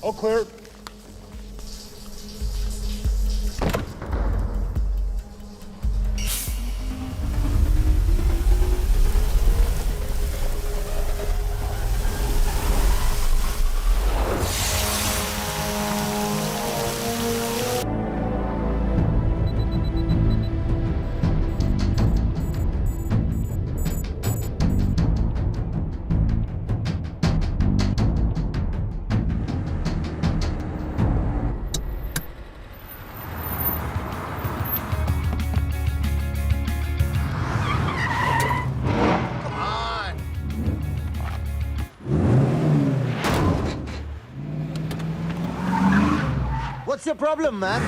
All clear. What's your problem, man?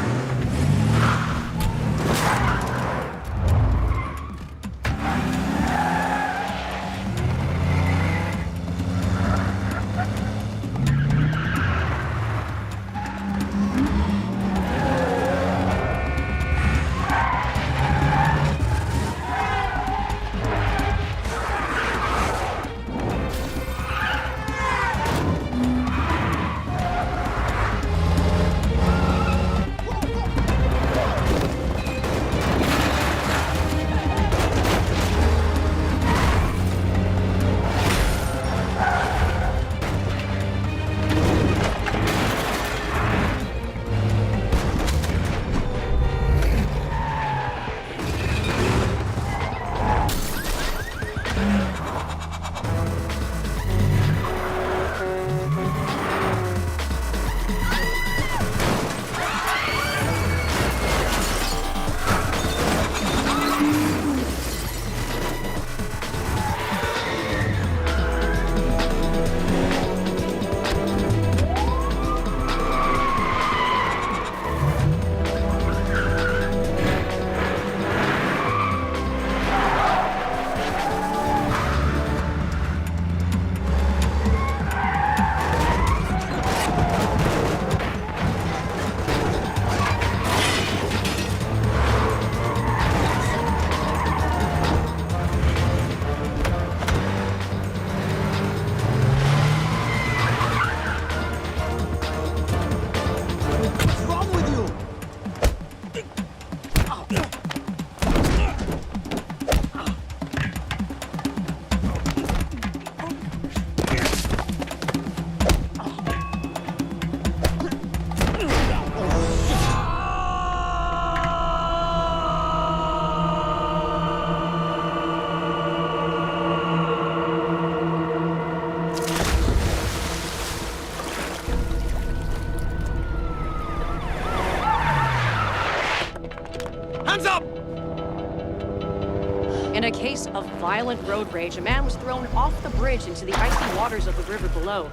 In a case of violent road rage, a man was thrown off the bridge into the icy waters of the river below.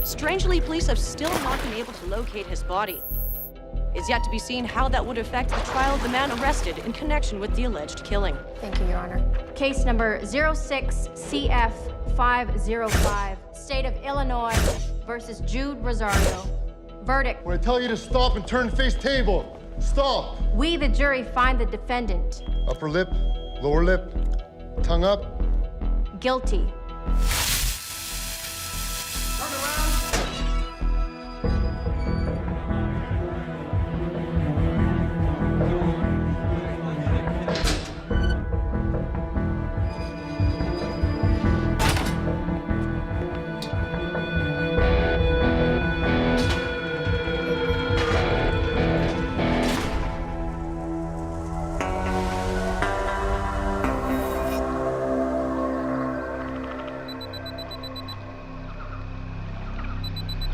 Strangely, police have still not been able to locate his body. It's yet to be seen how that would affect the trial of the man arrested in connection with the alleged killing. Thank you, Your Honor. Case number 06-CF-505, State of Illinois versus Jude Rosario. Verdict: When I tell you to stop and turn face table, stop. we, the jury, find the defendant Upper lip, lower lip, tongue up. guilty.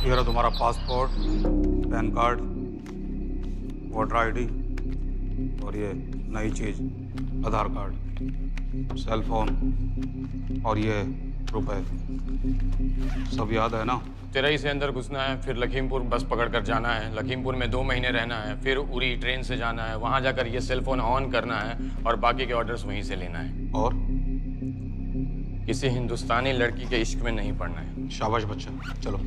ये रहा तुम्हारा passport, pan card, voter ID और ये नई चीज आधार card, cell phone और ये रुपए। सब याद है ना? तिरई से अंदर घुसना है, फिर लखीमपुर बस पकड़कर जाना है, लखीमपुर में 2 महीने रहना है, फिर उरी ट्रेन से जाना है, वहां जाकर ये सेल फोन ऑन करना है और बाकी के ऑर्डर्स वहीं से लेना है। और किसी हिंदुस्तानी लड़की के इश्क में नहीं पड़ना है। शाबाश बच्चा, चलो।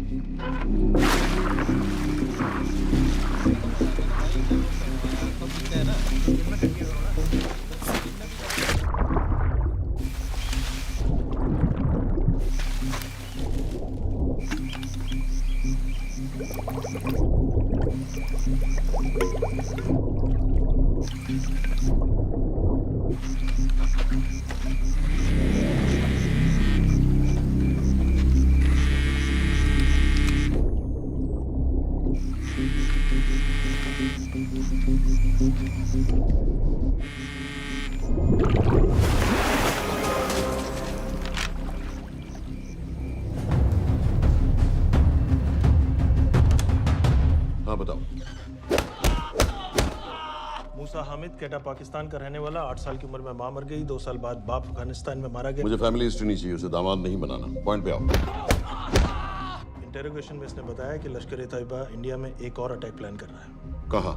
हामिद केटा पाकिस्तान का रहने वाला, 8 साल की उम्र में मां मर गई, 2 साल बाद बाप अफगानिस्तान में मारा गया। मुझे फैमिली हिस्ट्री नहीं चाहिए, उसे दामाद नहीं बनाना। पॉइंट पे आओ। इंटेरोगेशन में इसने बताया कि लश्कर-ए-तैयबा इंडिया में एक और अटैक प्लान कर रहा है। कहाँ?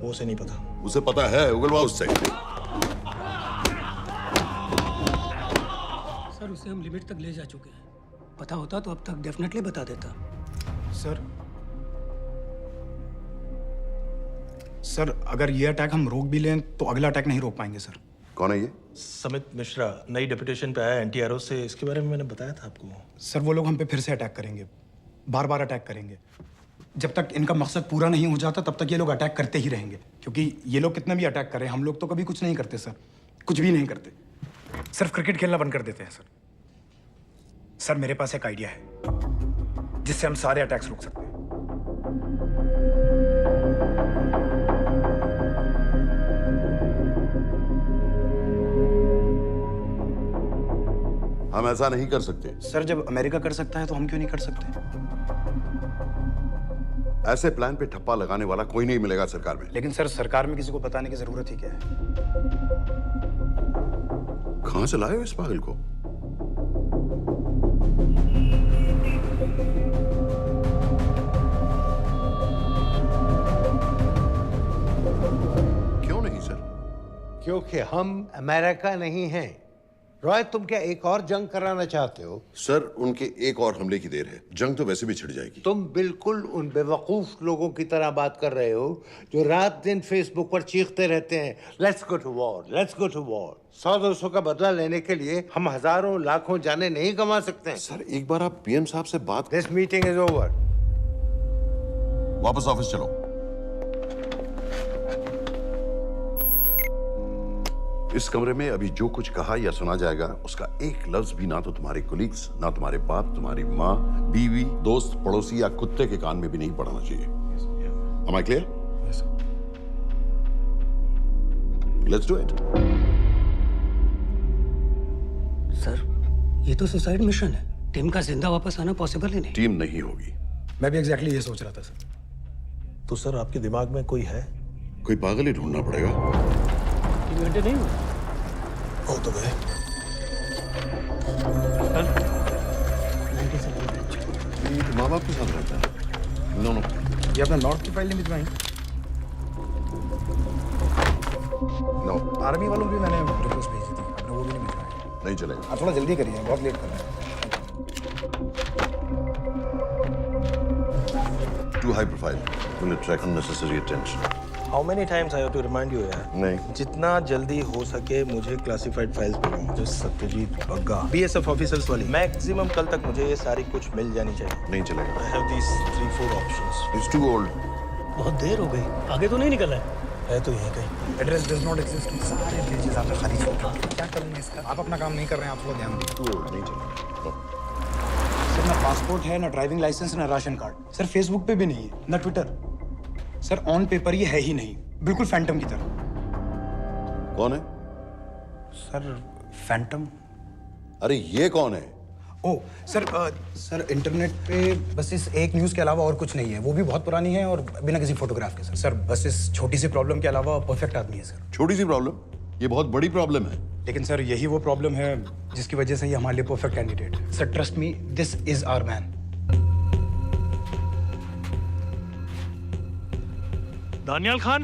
वो उसे नहीं पता। उसे पता है, उगलवा उससे। सर उसे हम लिमिट तक ले जा चुके हैं। पता होता तो अब तक डेफिनेटली बता देता। सर अगर ये अटैक हम रोक भी लें तो अगला अटैक नहीं रोक पाएंगे सर। कौन है ये? समित मिश्रा नई डेपुटेशन पे आया एंटी-एरो से। इसके बारे में मैंने बताया था आपको। सर वो लोग हम पे फिर से अटैक करेंगे, बार बार अटैक करेंगे। जब तक इनका मकसद पूरा नहीं हो जाता तब तक ये लोग अटैक करते ही रहेंगे, क्योंकि ये लोग कितना भी अटैक करें हम लोग तो कभी कुछ नहीं करते सर, कुछ भी नहीं करते। सिर्फ क्रिकेट खेलना बंद कर देते हैं सर। सर मेरे पास एक आइडिया है जिससे हम सारे अटैक्स रोक सकते हैं। हम ऐसा नहीं कर सकते। सर जब अमेरिका कर सकता है तो हम क्यों नहीं कर सकते? ऐसे प्लान पे ठप्पा लगाने वाला कोई नहीं मिलेगा सरकार में। लेकिन सर सरकार में किसी को बताने की जरूरत ही क्या है? कहां से लाए हो इस पागल को? क्यों नहीं सर? क्योंकि हम अमेरिका नहीं हैं। रॉय तुम क्या एक और जंग कराना चाहते हो? सर उनके एक और हमले की देर है, जंग तो वैसे भी छिड़ जाएगी। तुम बिल्कुल उन बेवकूफ लोगों की तरह बात कर रहे हो जो रात दिन फेसबुक पर चीखते रहते हैं let's go to war, let's go to war. 100-200 का बदला लेने के लिए हम हजारों लाखों जाने नहीं कमा सकते हैं। सर एक बार आप पीएम साहब से बात। This meeting is over. वापस ऑफिस चलो। इस कमरे में अभी जो कुछ कहा या सुना जाएगा उसका एक लफ्ज भी ना तो तुम्हारे कोलीग्स, ना तुम्हारे बाप, तुम्हारी माँ, बीवी, दोस्त, पड़ोसी या कुत्ते के कान में भी नहीं पड़ना चाहिए। Am I clear? Yes, sir. Let's do it. Sir ये तो सुसाइड मिशन है। टीम का जिंदा वापस आना पॉसिबल ही नहीं। टीम नहीं होगी। मैं भी एग्जैक्टली ये सोच रहा था सर। तो सर आपके दिमाग में कोई है? कोई पागल ही ढूंढना पड़ेगा। 3 घंटे नहीं हुए। हो तो गए। माँ बाप के साथ रहता है? No no. ये अपना नॉर्थ की फाइल नहीं भिजवाई? नो। आर्मी वालों की मैंने रिक्वेस्ट भेजी थी, आपने वो भी नहीं भिजवाई। नहीं चलेगा। आप थोड़ा जल्दी करिए, बहुत लेट कर रहे हैं। Too high profile. Will attract unnecessary attention. How many times I have to remind you यार? नहीं। जितना जल्दी हो सके मुझे क्लासिफाइड फाइल्स भेजो। जो सत्यजीत बग्गा बीएसएफ ऑफिसर्स वाली। मैक्सिमम कल तक मुझे ये सारी कुछ मिल जानी चाहिए। नहीं चलेगा। I have these 3-4 options. He's too old. बहुत देर हो गई, आगे तो नहीं निकला है। है तो यहीं कहीं। Address does not exist. सारे पेजेस आपने खाली छोड़ रखे हैं। क्या करूंगा इसका? आप अपना काम नहीं कर रहे हैं, आप थोड़ा ध्यान दीजिए। Too old. नहीं चलेगा। No. सर ना पासपोर्ट है, ना ड्राइविंग लाइसेंस, ना राशन कार्ड। सर फेसबुक पे भी नहीं है, ना ट्विटर। सर ऑन पेपर ये है ही नहीं, बिल्कुल फैंटम की तरह। कौन है? Sir Phantom? अरे ये कौन है? ओ सर सर इंटरनेट पे बस इस एक न्यूज़ के अलावा और कुछ नहीं है, वो भी बहुत पुरानी है और बिना किसी फोटोग्राफ के। सर बस इस छोटी सी प्रॉब्लम के अलावा परफेक्ट आदमी है सर। छोटी सी प्रॉब्लम? ये बहुत बड़ी प्रॉब्लम है। लेकिन सर यही वो प्रॉब्लम है जिसकी वजह से ये हमारे लिए परफेक्ट कैंडिडेट है। Sir trust me, this is our man. Daniyal Khan.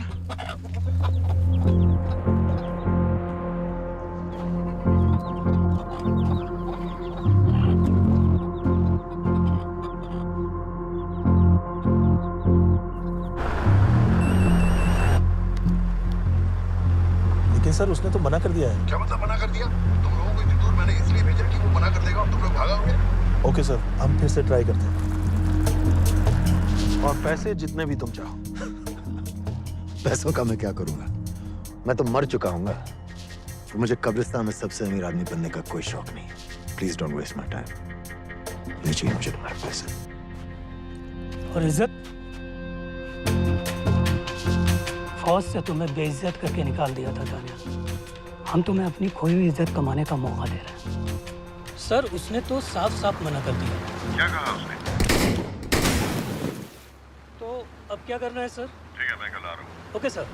लेकिन सर उसने तो मना कर दिया है। क्या मतलब मना कर दिया? तुम लोगों को इतनी दूर मैंने इसलिए भेजा कि वो मना कर देगा और तुम लोग भागोगे। ओके सर, हम फिर से ट्राई करते हैं। और पैसे जितने भी तुम चाहो। पैसों का मैं क्या करूंगा? मैं तो मर चुका हूँ। तो मुझे कब्रिस्तान में सबसे अमीर आदमी बनने का कोई शौक नहीं। Please don't waste my time. नहीं चाहिए मुझे तुम्हारे पैसे। और इज्जत? फौज से तुम्हें बेइज्जत करके निकाल दिया था दानिया। हम तुम्हें अपनी खोई हुई इज्जत कमाने का मौका दे रहे हैं। सर उसने तो साफ साफ मना कर दिया। क्या कहा उसने? तो अब क्या करना है सर? ठीक है, मैं कल आ रहा हूँ। Okay sir.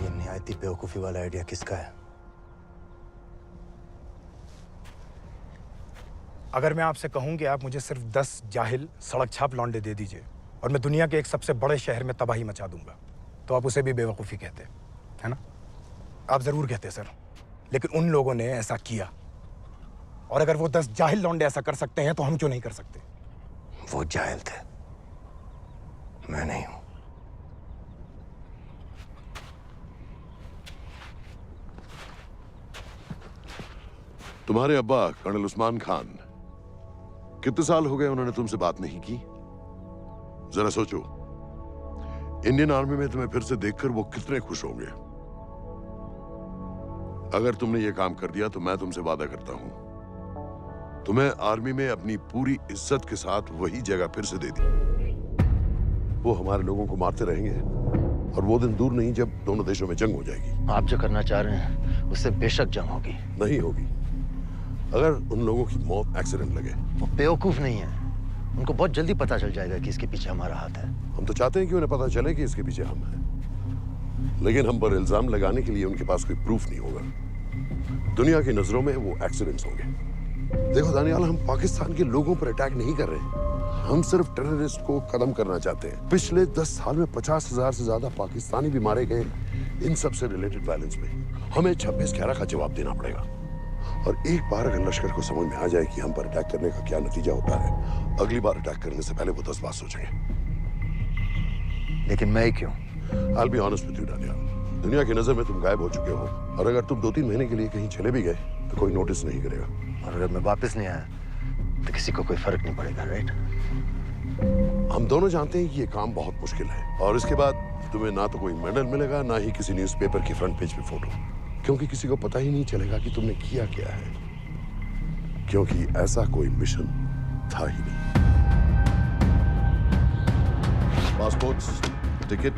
ये निहायती बेवकूफी वाला आइडिया किसका है? अगर मैं आपसे कहूं कि आप मुझे सिर्फ 10 जाहिल सड़क छाप लौंडे दे दीजिए और मैं दुनिया के एक सबसे बड़े शहर में तबाही मचा दूंगा, तो आप उसे भी बेवकूफ़ी कहते, है ना? आप ज़रूर कहते सर, लेकिन उन लोगों ने ऐसा किया। और अगर वो 10 जाहिल लौंडे ऐसा कर सकते हैं तो हम क्यों नहीं कर सकते? वो जाहिल थे, मैं नहीं हूं। तुम्हारे अब्बा कर्नल उस्मान खान, कितने साल हो गए उन्होंने तुमसे बात नहीं की? जरा सोचो, इंडियन आर्मी में तुम्हें फिर से देखकर वो कितने खुश होंगे। अगर तुमने ये काम कर दिया तो मैं तुमसे वादा करता हूं, तुम्हें आर्मी में अपनी पूरी इज्जत के साथ वही जगह फिर से दे दी। वो हमारे लोगों को मारते रहेंगे और वो दिन दूर नहीं जब दोनों देशों में जंग हो जाएगी। आप जो करना चाह रहे हैं उससे बेशक जंग होगी। नहीं होगी। अगर उन लोगों की मौत एक्सीडेंट लगे। वो बेवकूफ नहीं है, उनको बहुत जल्दी पता चल जाएगा कि इसके पीछे हमारा हाथ है। हम तो चाहते हैं कि उन्हें पता चले कि इसके पीछे हम हैं, लेकिन हम पर इल्जाम लगाने के लिए उनके पास कोई प्रूफ नहीं होगा। दुनिया की नजरों में वो एक्सीडेंट्स होंगे। देखो दानियाल, हम पाकिस्तान के लोगों पर अटैक नहीं कर रहे, हम सिर्फ टेररिस्ट को खत्म करना चाहते हैं। पिछले 10 साल में 50,000 से ज्यादा पाकिस्तानी भी मारे गए इन सब से रिलेटेड वायलेंस में। हमें 26/11 का जवाब देना पड़ेगा। और एक बार अगर लश्कर को समझ में आ जाए कि हम पर अटैक करने का क्या नतीजा होता है, अगली बार अटैक करने से पहले वो 10 बार सोचेंगे। लेकिन मैं क्यों? I'll be honest with you, Daniyal, दुनिया की नजर में तुम गायब हो चुके हो, और अगर तुम 2-3 महीने के लिए कहीं चले भी गए तो कोई नोटिस नहीं करेगा। और अगर मैं वापस नहीं आया तो किसी को कोई फर्क नहीं पड़ेगा, राइट? हम दोनों जानते हैं कि ये काम बहुत मुश्किल है, और इसके बाद तुम्हें ना तो कोई मेडल मिलेगा, ना ही किसी न्यूज़पेपर की फ्रंट पेज पे फोटो, क्योंकि किसी को पता ही नहीं चलेगा कि तुमने किया क्या है, क्योंकि ऐसा कोई मिशन था ही नहीं। पासपोर्ट्स, टिकट,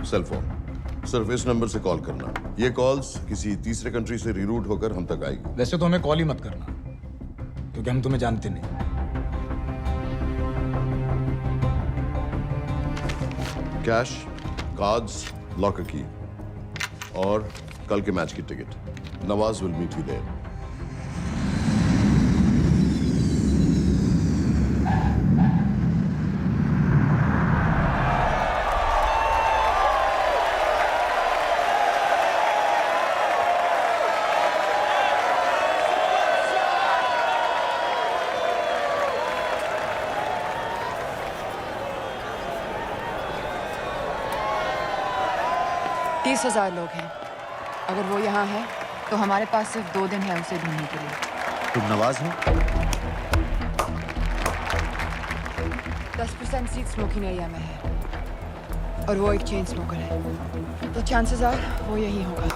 सेलफोन, सिर्फ इस नंबर से कॉल करना। ये कॉल्स किसी तीसरे कंट्री से रीरूट होकर हम तक आएगी। वैसे तो हमें कॉल ही मत करना, क्योंकि हम तुम्हें जानते नहीं। कैश, कार्ड्स, लॉकर की और कल के मैच की टिकट। Nawaz will meet you there. तीस 30,000 लोग हैं। अगर वो यहाँ है तो हमारे पास सिर्फ 2 दिन है उसे ढूंढने के लिए। तुम नवाज हो? 10% सीट स्मोकिंग एरिया में है और वो एक चेन स्मोकर है, तो चांसेस आर वो यही होगा।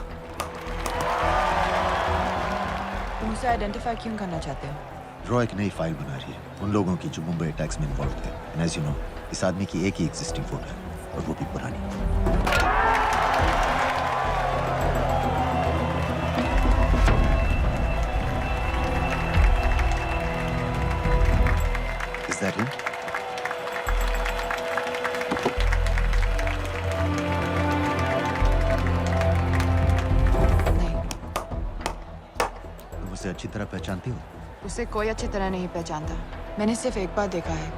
तुम उसे आइडेंटिफाई क्यों करना चाहते हो? रॉ एक नई फाइल बना रही है उन लोगों की जो मुंबई अटैक्स में इन्वॉल्व थे। एंड एज यू नो, इस आदमी की एक ही एग्जिस्टिंग फोटो है और वो भी पुरानी। Is that him? नहीं, तुम उसे अच्छी तरह पहचानती हो? उसे कोई अच्छी तरह नहीं पहचानता। मैंने सिर्फ एक बार देखा है,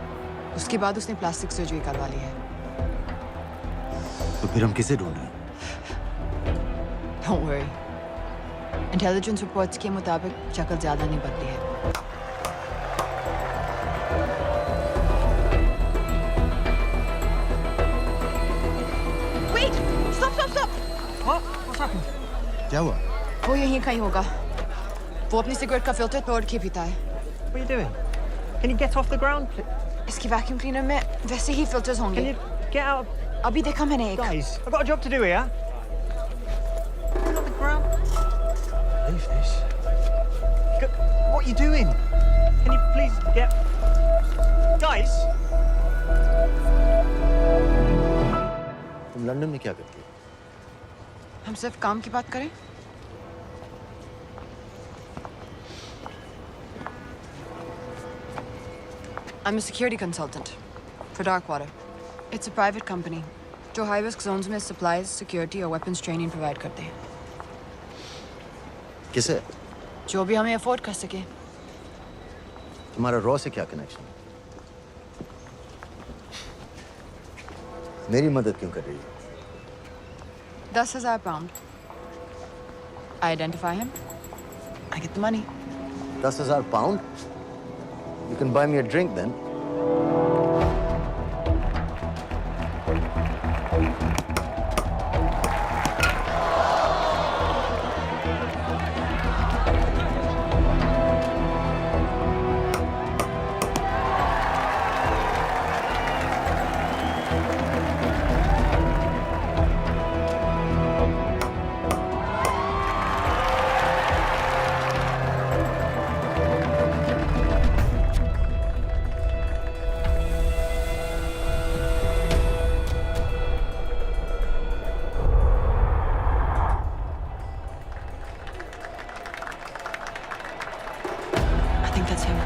उसके बाद उसने प्लास्टिक सर्जरी करवा ली है। तो फिर हम किसे ढूंढ रहे हैं? Don't worry. इंटेलिजेंस रिपोर्ट्स के मुताबिक शक्ल ज्यादा नहीं बदली है। Wait! Stop! Stop! Stop! What's happened? क्या हुआ? वो यहीं कहीं होगा। वो अपनी सिगरेट का फिल्टर तोड़ के पीता है। What are you doing? Can you get off the ground, please? इसकी वैक्यूम क्लीनर में वैसे ही फिल्टर्स होंगे। Can you get out? अभी देखा मैंने एक। Guys, I've got a job to do here. Get off the ground. Leave this. What are you doing? Can you please get... Guys? तुम London में क्या करती हो? हम सिर्फ काम की बात करें? I'm a security consultant. For Darkwater. It's a private company जो हाई रिस्क जोन्स में सप्लाईज, सिक्योरिटी और वेपन्स ट्रेनिंग प्रोवाइड करते हैं। किसे? जो भी हमें अफोर्ड कर सके। तुम्हारा रॉ से क्या कनेक्शन? मेरी मदद क्यों कर रही है? 10,000 pound. I identify him. I get the money. 10,000 pound? You can buy me a drink then. I think that's him.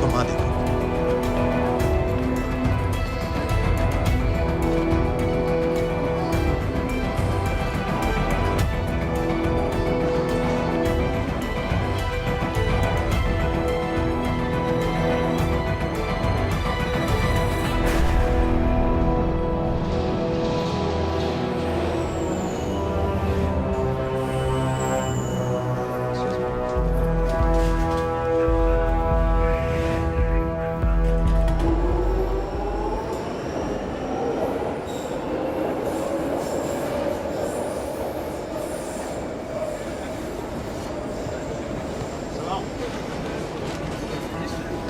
घुमा दे।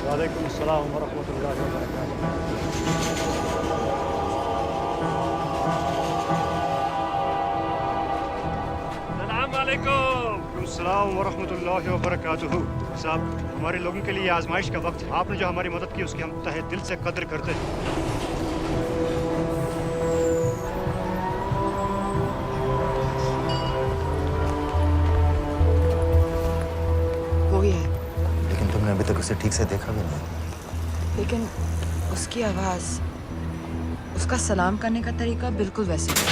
वालेकुम अस्सलाम वरहमतुल्लाहि वबरकातुहू। अस्सलाम वालेकुम। अस्सलाम वरहमतुल्लाहि वबरकातुहू। साहब, हमारे लोगों के लिए आजमाइश का वक्त है। आपने जो हमारी मदद की उसकी हम तहे दिल से कद्र करते हैं। वो ही है, लेकिन तुमने अभी तक उसे ठीक से देखा भी नहीं। लेकिन उसकी आवाज, उसका सलाम करने का तरीका बिल्कुल वैसे ही है।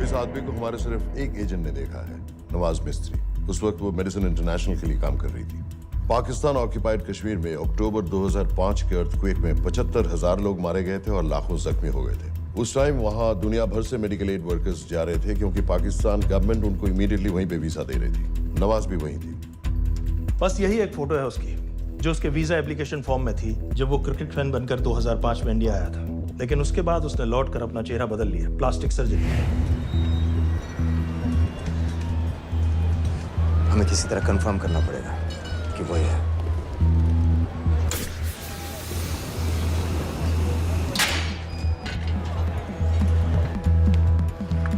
इस आदमी को हमारे सिर्फ एक एजेंट ने देखा है, नवाज मिस्त्री। उस वक्त वो मेडिसिन इंटरनेशनल के लिए काम कर रही थी। पाकिस्तान ऑक्यूपाइड कश्मीर में अक्टूबर 2005 के अर्थक्वेक में 75,000 लोग मारे गए थे और लाखों जख्मी हो गए थे। उस टाइम वहां दुनिया भर से मेडिकल एड वर्कर्स जा रहे थे क्योंकि पाकिस्तान गवर्नमेंट उनको इमीडिएटली वहीं पे वीजा दे रही थी। नवाज भी वहीं थी। बस यही एक फोटो है उसकी, जो उसके वीजा एप्लीकेशन फॉर्म में थी जब वो क्रिकेट फैन बनकर 2005 में इंडिया आया था। लेकिन उसके बाद उसने लौट कर अपना चेहरा बदल लिया, प्लास्टिक सर्जरी। हमें किसी तरह कंफर्म करना पड़ेगा कि वो है।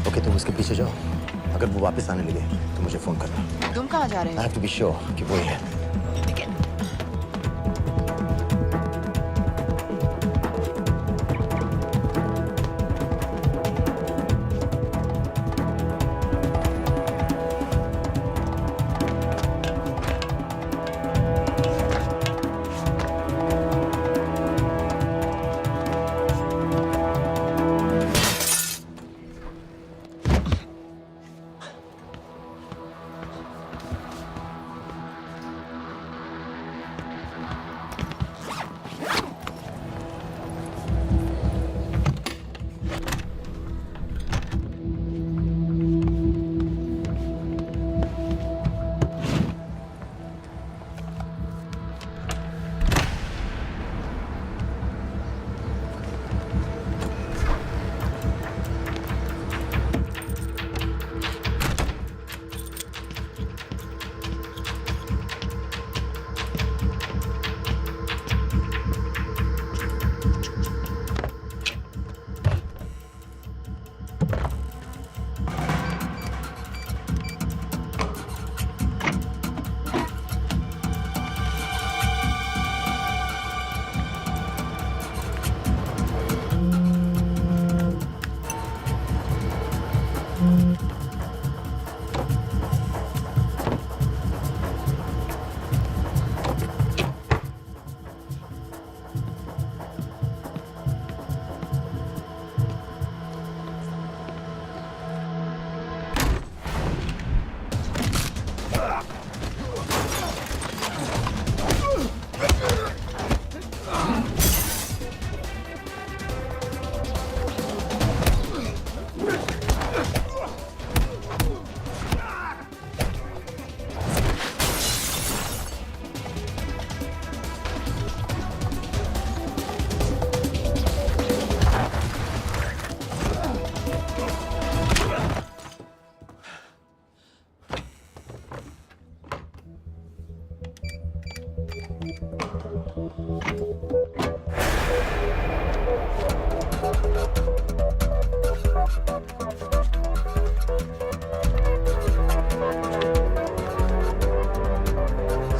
ओके, तुम उसके पीछे जाओ। अगर वो वापस आने लगे तो मुझे फोन करना। तुम कहाँ जा रहे I हो? have to be sure कि वो है।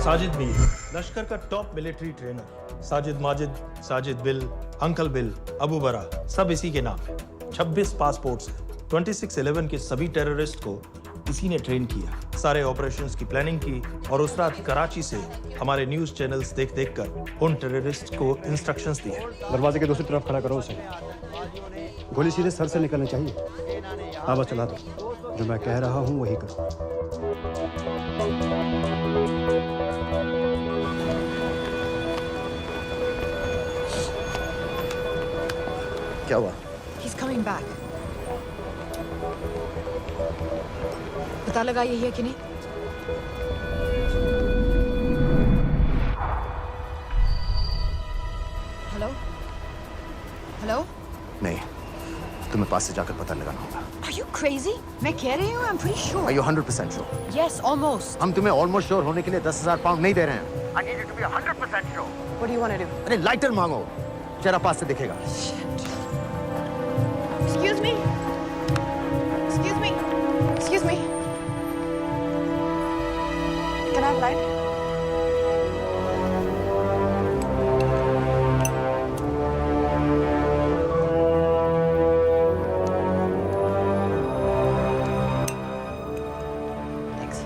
साजिद बिल, लश्कर का top military trainer. Sajid Majid, Sajid bill, uncle bill, Abu बरा, सब इसी के नाम है। 26 पासपोर्ट्स हैं। 26/11 के सभी टेररिस्ट को इसी ने ट्रेन किया। सारे ऑपरेशंस की प्लानिंग की और उस रात कराची से हमारे न्यूज चैनल्स देख देख कर उन टेररिस्ट को इंस्ट्रक्शंस दिए। दरवाजे के दूसरी तरफ खड़ा करो उसे। गोली सीधे सर से निकलनी चाहिए। हाँ बस चला दो। जो मैं कह रहा हूँ वही कर। क्या हुआ? He's coming back. पता लगा यही है कि नहीं? हेलो? हेलो? नहीं, तुम्हें पास से जाकर पता लगाना होगा। Are you crazy? मैं कह रही हूँ, I'm pretty sure. Are you 100% sure? Yes, almost. हम तुम्हें almost sure होने के लिए 10,000 पाउंड नहीं दे रहे हैं। I need you to be 100% sure. What do you want to do? अरे लाइटर मांगो, चेहरा पास से दिखेगा। Excuse me. Excuse me. Excuse me. Can I have light? Thanks.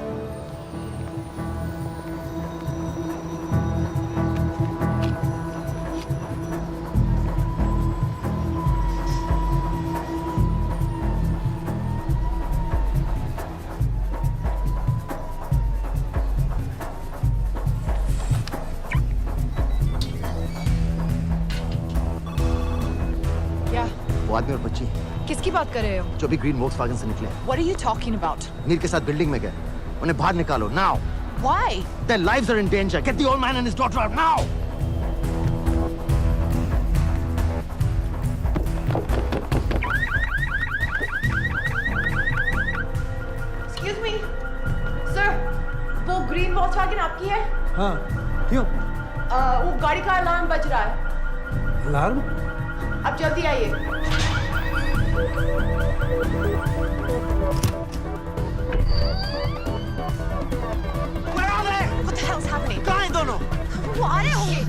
क्या? वो आदमी और बच्ची किसकी बात कर रहे हो? जो भी ग्रीन वोक्सवैगन से निकले, What are you talking about? Mir के साथ बिल्डिंग में गए। उन्हें बाहर निकालो, now. Why? Their lives are in danger. Get the old man and his daughter out now. Excuse me. Sir, वो ग्रीन वॉल्क्सवैगन आपकी है? हाँ, क्यों? वो गाड़ी का अलार्म बज रहा है। अलार्म? अब जल्दी आइए। Where are they? What the hell's happening? कहाँ हैं दोनों? वो आ रहे होंगे।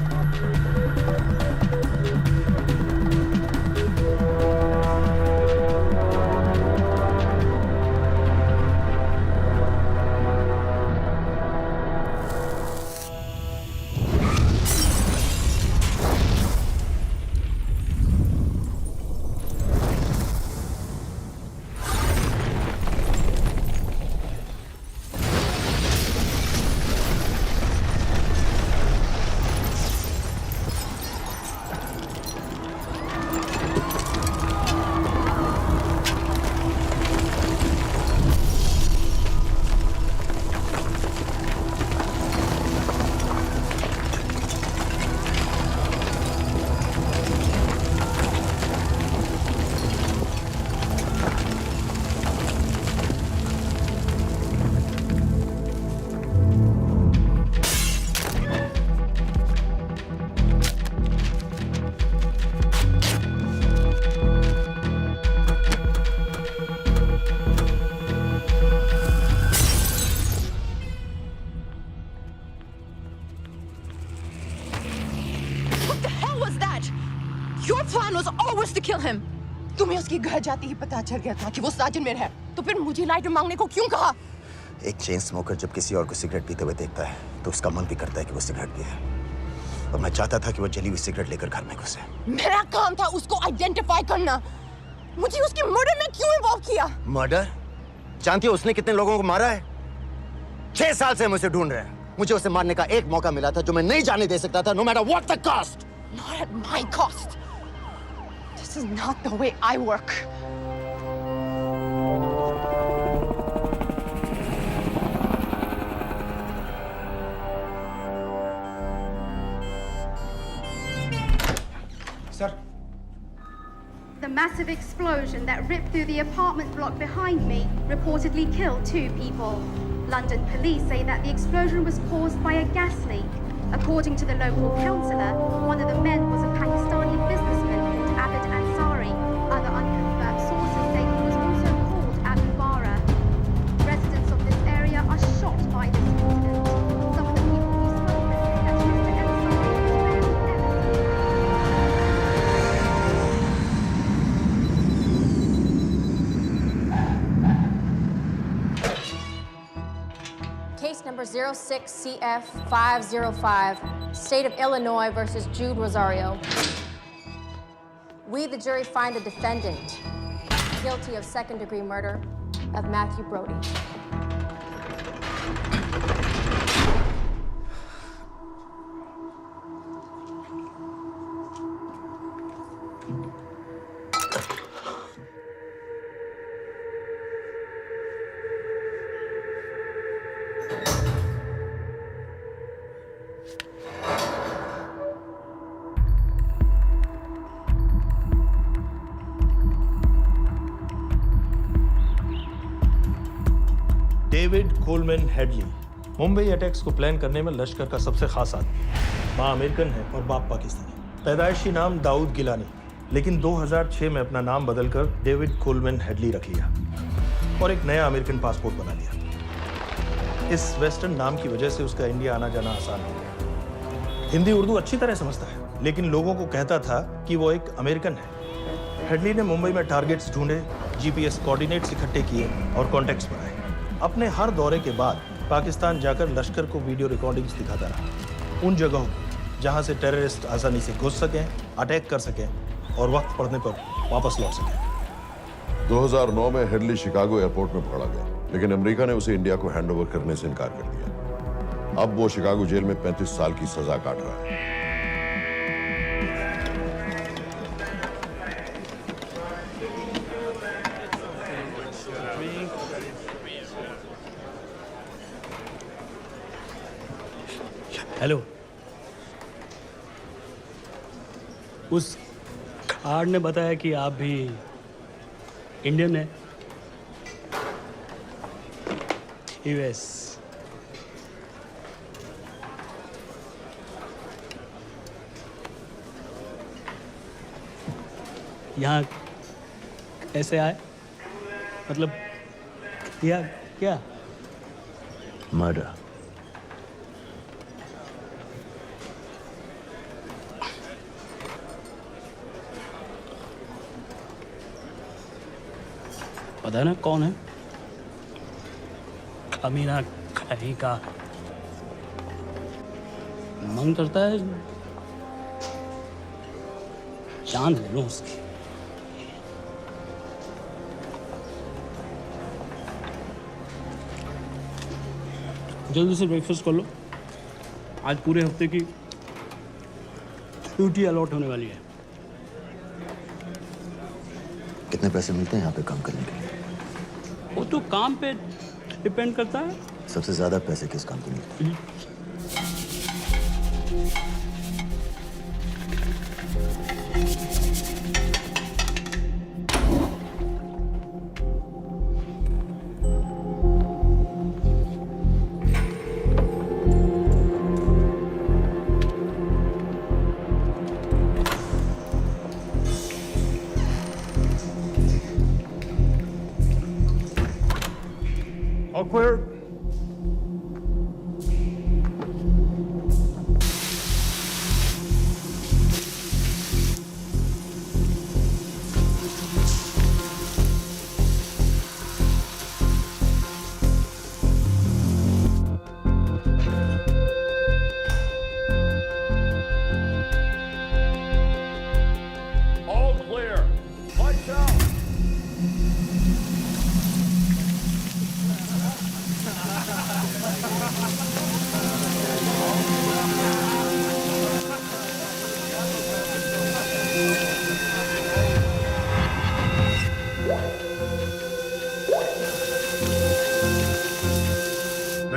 Your plan was always to kill him. तुम्हें उसके घर जाते ही पता चल गया था कि वो साजन में है, तो फिर मुझे लाइटर मांगने को क्यों कहा? एक चेन स्मोकर जब किसी और को सिगरेट पीते हुए देखता है तो उसका मन भी करता है कि वो सिगरेट पिए, और मैं चाहता था कि वो जली हुई सिगरेट लेकर घर में घुसे। मेरा काम था उसको आइडेंटिफाई करना। मुझे उसके मर्डर में क्यों इन्वॉल्व किया? मर्डर? जानती हो उसने कितने लोगों को मारा है? 6 साल से हम उसे ढूंढ रहे हैं। मुझे उसे मारने का एक मौका मिला था जो मैं नहीं जाने दे सकता था, no matter what the cost. Not at my cost. This is not the way I work. Sir. The massive explosion that ripped through the apartment block behind me reportedly killed 2 people. London police say that the explosion was caused by a gas leak. According to the local councillor, one of the men was a Pakistani businessman called Abid Ansari. Other unconfirmed sources say he was also called Abu Bara. Residents of this area are shocked by this incident. Some of the people we spoke with say that Mr. Ansari was very Case number 06CF505, State of Illinois versus Jude Rosario. We, the jury, find the defendant guilty of second-degree murder of Matthew Brody. David Coleman Headley Mumbai attacks को plan करने में लश्कर का सबसे खास आदमी। माँ American है और बाप पाकिस्तानी। पैदाइशी नाम दाऊद गिलानी, लेकिन 2006 में अपना नाम बदलकर डेविड कोलमैन हेडली रख लिया और एक नया अमेरिकन पासपोर्ट बना लिया। इस वेस्टर्न नाम की वजह से उसका इंडिया आना जाना आसान हो गया। हिंदी उर्दू अच्छी तरह समझता है, लेकिन लोगों को कहता था कि वो एक अमेरिकन है। हेडली ने मुंबई में टारगेट्स ढूंढे, जीपीएस कोऑर्डिनेट्स इकट्ठे किए और कॉन्टैक्ट्स बनाए। अपने हर दौरे के बाद पाकिस्तान जाकर लश्कर को वीडियो रिकॉर्डिंग्स दिखाता रहा, उन जगहों जहां से टेररिस्ट आसानी से घुस सकें, अटैक कर सकें और वक्त पड़ने पर वापस लौट सकें। 2009 में हेडली शिकागो एयरपोर्ट में पकड़ा गया, लेकिन अमेरिका ने उसे इंडिया को हैंडओवर करने से इनकार कर दिया। अब वो शिकागो जेल में 35 साल की सजा काट रहा है। हेलो, उस कार्ड ने बताया कि आप भी इंडियन हैं। यूएस। यहाँ कैसे आए? मतलब किया क्या? मर्डर। पता है ना कौन है? कमीना कहीं का। मन करता है जान ले लूं उसकी। जल्दी से ब्रेकफास्ट कर लो, आज पूरे हफ्ते की ड्यूटी अलॉट होने वाली है। कितने पैसे मिलते हैं यहाँ पे काम करने के लिए? वो तो काम पे डिपेंड करता है। सबसे ज्यादा पैसे किस काम के मिलते हैं? All clear.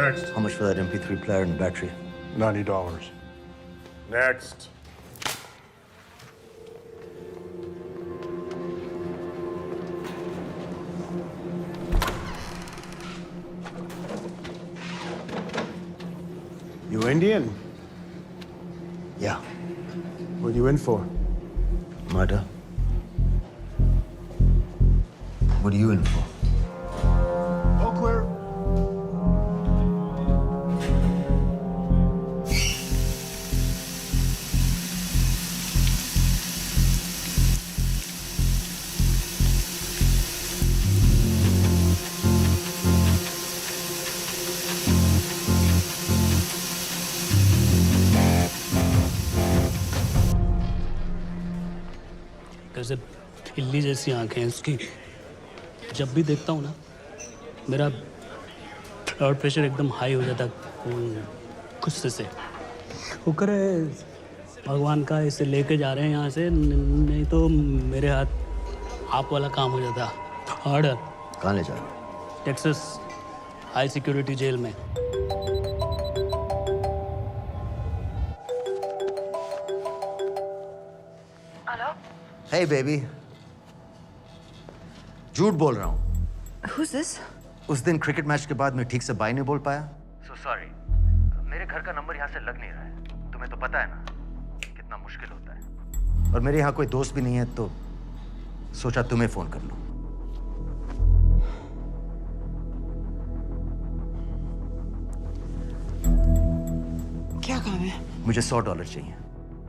Next. How much for that MP3 player and battery? $90. Next. You Indian? Yeah. What are you in for? Murder. What are you in for? All clear. कैसे खिल्ली जैसी आंखें हैं उसकी। जब भी देखता हूँ ना मेरा ब्लड प्रेशर एकदम हाई हो जाता गुस्से से। शुक्र है भगवान का इसे लेके जा रहे हैं यहाँ से, नहीं तो मेरे हाथ आप वाला काम हो जाता। ऑर्डर। कहाँ ले जा रहे हो? टेक्सास हाई सिक्योरिटी जेल में। Hey baby. झूठ बोल रहा हूँ। Who's this? उस दिन क्रिकेट मैच के बाद मैं ठीक से बाय नहीं बोल पाया। So sorry. मेरे घर का नंबर यहाँ से लग नहीं रहा है। तुम्हें तो पता है ना कितना मुश्किल होता है। और मेरे यहाँ कोई दोस्त भी नहीं है तो सोचा तुम्हें फोन कर लूँ। क्या काम है? मुझे $100 चाहिए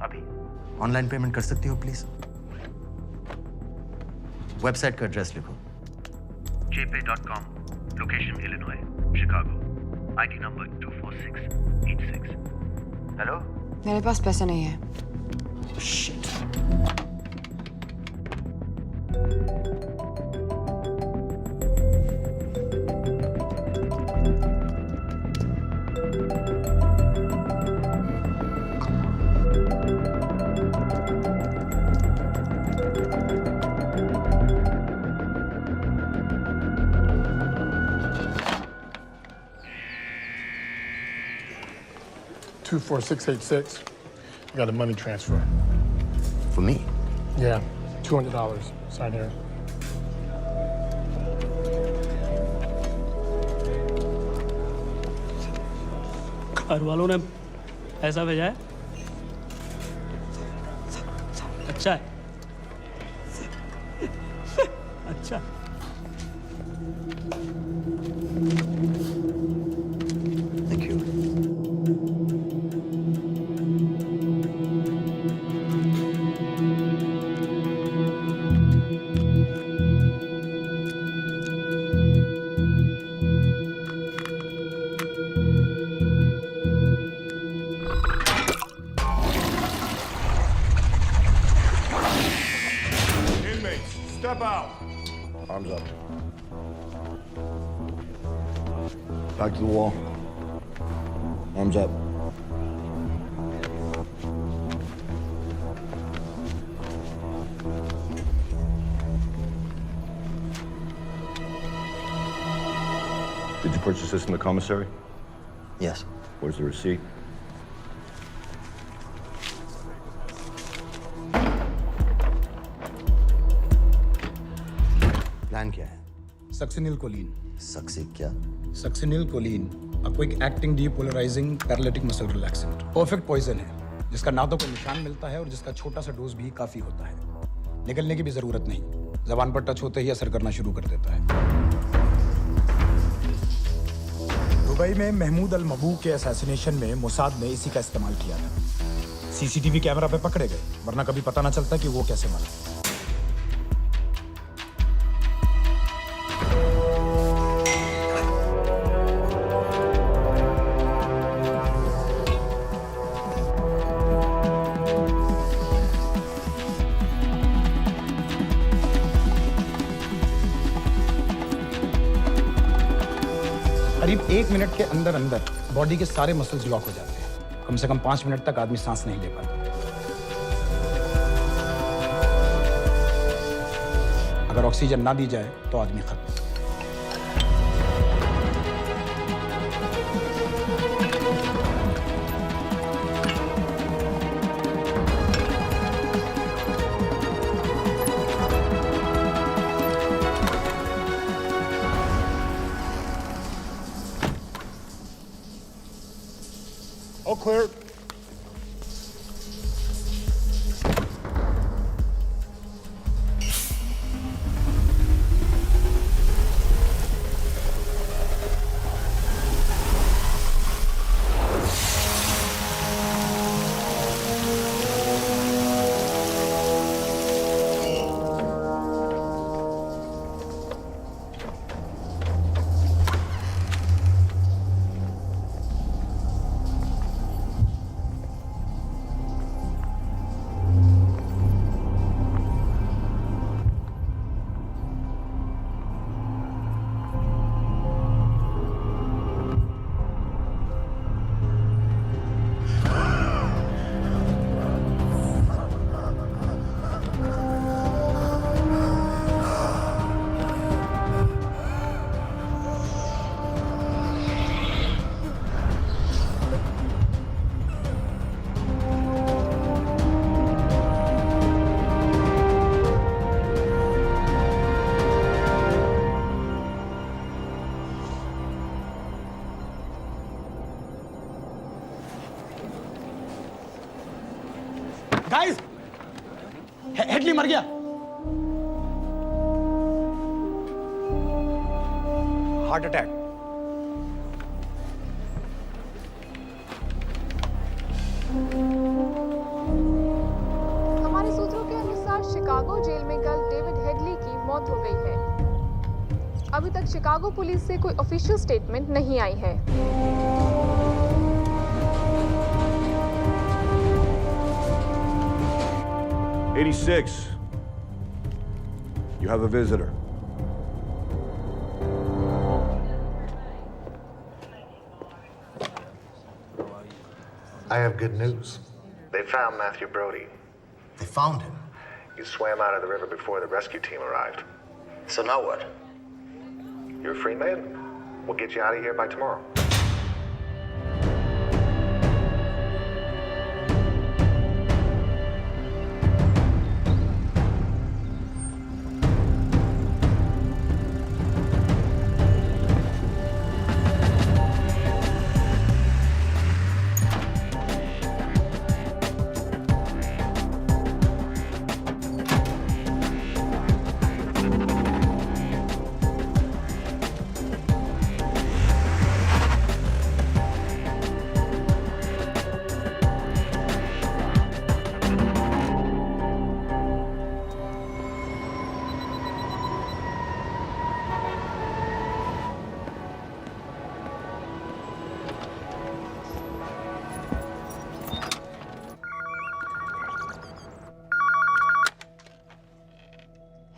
अभी। ऑनलाइन पेमेंट कर सकती हो प्लीज? वेबसाइट का एड्रेस लिखो। jpay.com, location Illinois, Chicago, ID number 24686। Hello? मेरे पास पैसे नहीं है। Shit. $24686. I got a money transfer. For me? Yeah, $200. Sign here. घर वालों ने ऐसा भेजा है? अच्छा है। अच्छा। Thank you. Step out. Arms up. Back to the wall. Arms up. Did you purchase this in the commissary? Yes. Where's the receipt? Plan क्या है? Succinylcholine. सक्सी क्या? Succinylcholine, a quick acting depolarizing paralytic muscle relaxant। Perfect poison है जिसका ना तो कोई निशान मिलता है और जिसका छोटा सा डोज भी काफी होता है। निकलने की भी जरूरत नहीं, जबान पर टच होते ही असर करना शुरू कर देता है। दुबई में महमूद अल मबू के असैसिनेशन में मोसाद ने इसी का इस्तेमाल किया था। सीसीटीवी कैमरा पे पकड़े गए, वरना कभी पता ना चलता कि वो कैसे मरा। करीब 1 मिनट के अंदर अंदर बॉडी के सारे मसल्स लॉक हो जाते हैं। कम से कम 5 मिनट तक आदमी सांस नहीं ले पाता। अगर ऑक्सीजन ना दी जाए तो आदमी खत्म। cleared. गाइस, हेडली मर गया। Heart attack. हमारे सूत्रों के अनुसार शिकागो जेल में कल डेविड हेडली की मौत हो गई है। अभी तक शिकागो पुलिस से कोई ऑफिशियल स्टेटमेंट नहीं आई है। 86. You have a visitor. I have good news. They found Matthew Brody. They found him? He swam out of the river before the rescue team arrived. So now what? You're a free man? We'll get you out of here by tomorrow.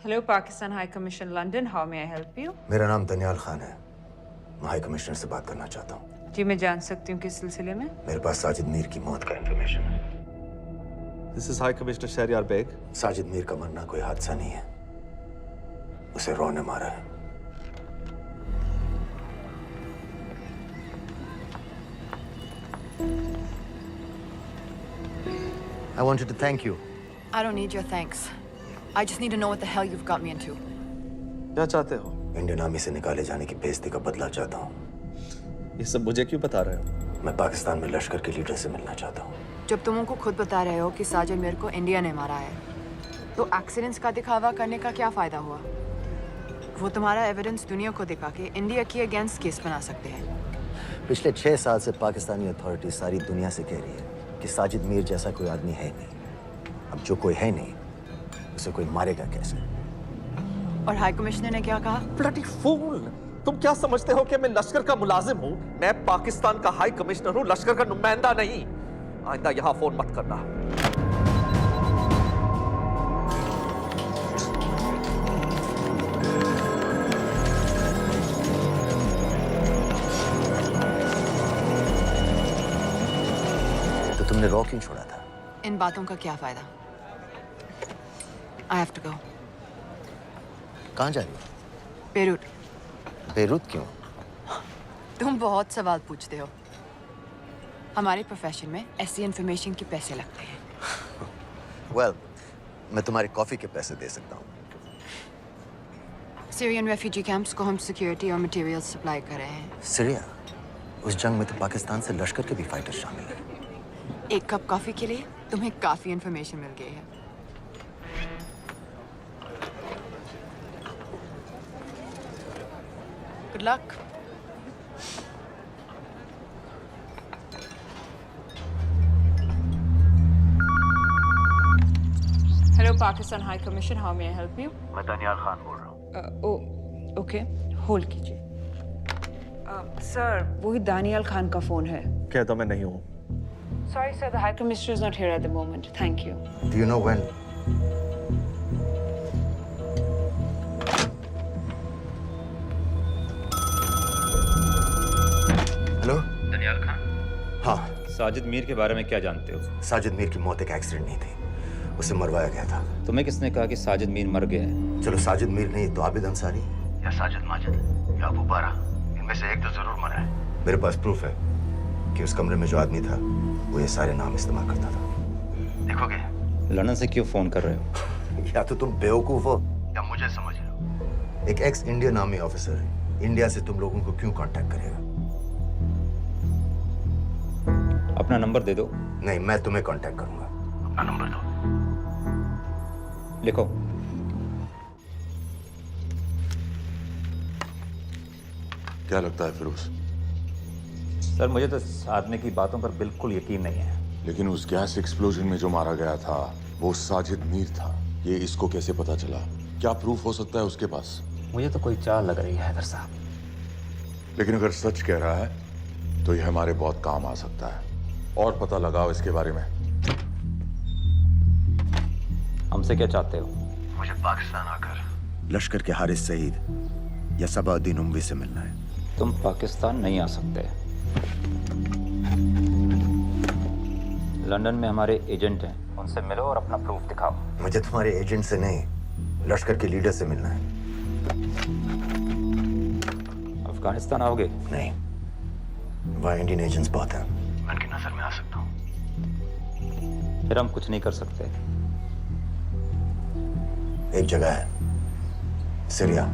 Hello, Pakistan High Commission, London. How may I help you? मेरा नाम दनियाल खान है। मैं high commissioner से बात करना चाहता हूँ। जी, मैं जान सकती हूँ किस सिलसिले में? मेरे पास साजिद मीर की मौत का इंफॉर्मेशन है। This is High Commissioner Shahryar Beg. Sajid Mir का मरना कोई हादसा नहीं है। उसे रॉ ने मारा है। I wanted to thank you. I don't need your thanks. I just need to know what the hell you've got me into. क्या चाहते हो? इंडियन आर्मी से निकाले जाने की बेइज्जती का बदला चाहता हूँ। ये सब मुझे क्यों बता रहे हो? मैं पाकिस्तान में लश्कर के लीडर से मिलना चाहता हूँ। जब तुम उनको खुद बता रहे हो कि साजिद मीर को इंडिया ने मारा है, तो एक्सीडेंट्स का दिखावा करने का क्या फायदा हुआ? वो तुम्हारा एविडेंस दुनिया को दिखा के इंडिया की अगेंस्ट केस बना सकते हैं। पिछले 6 साल से पाकिस्तानी अथॉरिटी सारी दुनिया से कह रही है कि साजिद मीर जैसा कोई आदमी है नहीं। अब जो कोई है नहीं, उसे कोई मारेगा कैसे? और हाई कमिश्नर ने क्या कहा? Bloody fool! तुम क्या समझते हो कि मैं लश्कर का मुलाजिम हूँ? मैं पाकिस्तान का हाई कमिश्नर हूँ, लश्कर का नुमाइंदा नहीं। आइंदा यहाँ फोन मत करना। तो तुमने रॉ क्यों छोड़ा था? इन बातों का क्या फायदा? I have to go. कहाँ जा रही हो? बेरूट। बेरूत क्यों? तुम बहुत सवाल पूछते हो। हमारे प्रोफेशन में ऐसी इन्फॉर्मेशन के पैसे लगते हैं। Well, मैं तुम्हारी कॉफी के पैसे दे सकता हूँ। सीरियन रेफ्यूजी कैंप्स को हम सिक्योरिटी और मटेरियल सप्लाई कर रहे हैं। सीरिया? उस जंग में तो पाकिस्तान से लश्कर के भी फाइटर शामिल हैं। एक कप कॉफी के लिए तुम्हें काफी इंफॉर्मेशन मिल गई है। Good luck. Hello, Pakistan High Commission. How may I help you? मैं दानियाल खान बोल रहा हूँ। ओके, होल्ड कीजिए। सर, वही दानियाल खान का फोन है। कहता मैं नहीं हूँ। Sorry, sir. The High Commissioner is not here at the moment. Thank you. Do you know when? Hello Daniyal Khan. हाँ। साजिद मीर के बारे में क्या जानते हो? साजिद मीर की मौत एक एक्सीडेंट नहीं थी, उसे मरवाया गया था। तुम्हें किसने कहा कि साजिद मीर मर गया है? चलो साजिद मीर नहीं तो आबिद अंसारी या साजिद माजिद या अबू बारा, इनमें से एक तो जरूर मरा है। मेरे पास प्रूफ है कि उस कमरे में जो आदमी था वो ये सारे नाम इस्तेमाल करता था। देखोगे? लंदन से क्यों फोन कर रहे हो? या तो तुम बेवकूफ हो या मुझे समझ रहे हो। एक x Indian army officer India से तुम लोगों को क्यों कांटेक्ट करेगा? अपना नंबर दे दो। नहीं, मैं तुम्हें कांटेक्ट करूंगा। अपना नंबर दो। लिखो। क्या लगता है फिरोज? सर, मुझे तो इस आदमी की बातों पर बिल्कुल यकीन नहीं है। लेकिन उस गैस एक्सप्लोजन में जो मारा गया था वो साजिद मीर था। ये इसको कैसे पता चला? क्या प्रूफ हो सकता है उसके पास? मुझे तो कोई चाल लग रही है हैदर साहब। लेकिन अगर सच कह रहा है तो ये हमारे बहुत काम आ सकता है। और पता लगाओ इसके बारे में। हमसे क्या चाहते हो? मुझे पाकिस्तान आकर लश्कर के हारिस सईद या सबाउद्दीन उमवी से मिलना है। तुम पाकिस्तान नहीं आ सकते। लंदन में हमारे एजेंट हैं, उनसे मिलो और अपना प्रूफ दिखाओ। मुझे तुम्हारे एजेंट से नहीं, लश्कर के लीडर से मिलना है। अफगानिस्तान आओगे? नहीं, वहाँ इंडियन एजेंट्स बहुत हैं, मैं उनकी नजर में आ सकता हूँ। फिर हम कुछ नहीं कर सकते। एक जगह है सीरिया,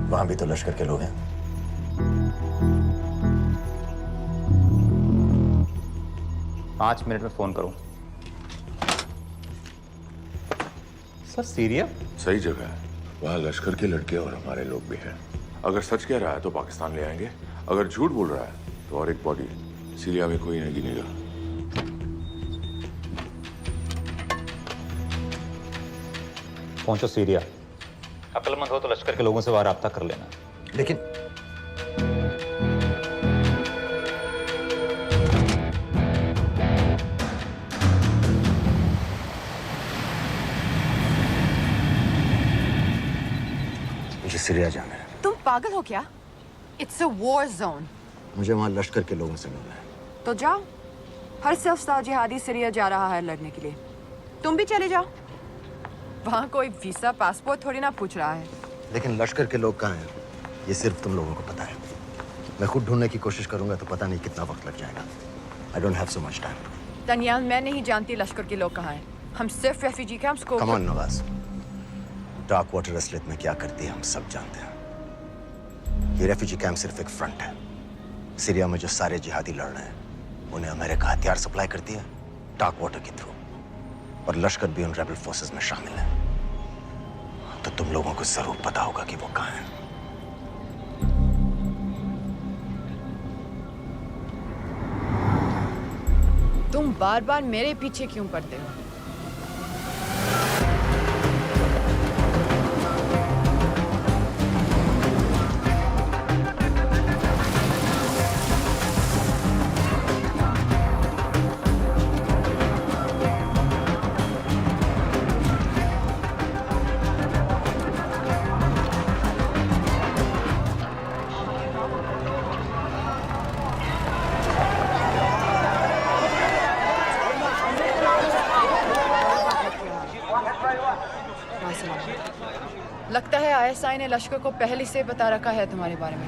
वहां भी तो लश्कर के लोग हैं। पाँच मिनट में फोन करूं। सर, सीरिया सही जगह है। वहाँ लश्कर के लड़के और हमारे लोग भी हैं। अगर सच कह रहा है तो पाकिस्तान ले आएंगे, अगर झूठ बोल रहा है तो और एक बॉडी सीरिया में कोई नहीं गिनेगा। पहुंचो सीरिया। अक्लमंद हो तो लश्कर के लोगों से वहां राब्ता कर लेना। लेकिन मुझे सीरिया जाना है। तुम पागल हो क्या? It's a war zone. मुझे वहां लश्कर के लोगों से मिलना है। तो जाओ। हर सफ़्तार जिहादी सीरिया जा रहा है लड़ने के लिए, तुम भी चले जाओ। वहाँ कोई वीसा पासपोर्ट थोड़ी ना पूछ रहा है। लेकिन लश्कर के लोग कहाँ हैं ये सिर्फ तुम लोगों को पता है। मैं खुद ढूंढने की कोशिश करूंगा तो पता नहीं कितना वक्त लग जाएगा। I don't have so much time. Daniyal, मैं नहीं जानती लश्कर के लोग कहाँ हैं। हम सिर्फ रेफ्यूजी कैंप्स को। Come on Nawaz, dark water असलियत में क्या करती है हम सब जानते हैं। ये रेफ्यूजी कैंप सिर्फ एक फ्रंट है। सीरिया में जो सारे जिहादी लड़ रहे हैं उन्हें अमेरिका हथियार सप्लाई करती है डार्क वाटर के थ्रू, और लश्कर भी उन रेबल फोर्सेस में शामिल है। तो तुम लोगों को जरूर पता होगा कि वो कहाँ है। तुम बार बार मेरे पीछे क्यों पड़ते हो? लगता है आईएसआई ने लश्कर को पहले से बता रखा है तुम्हारे बारे में।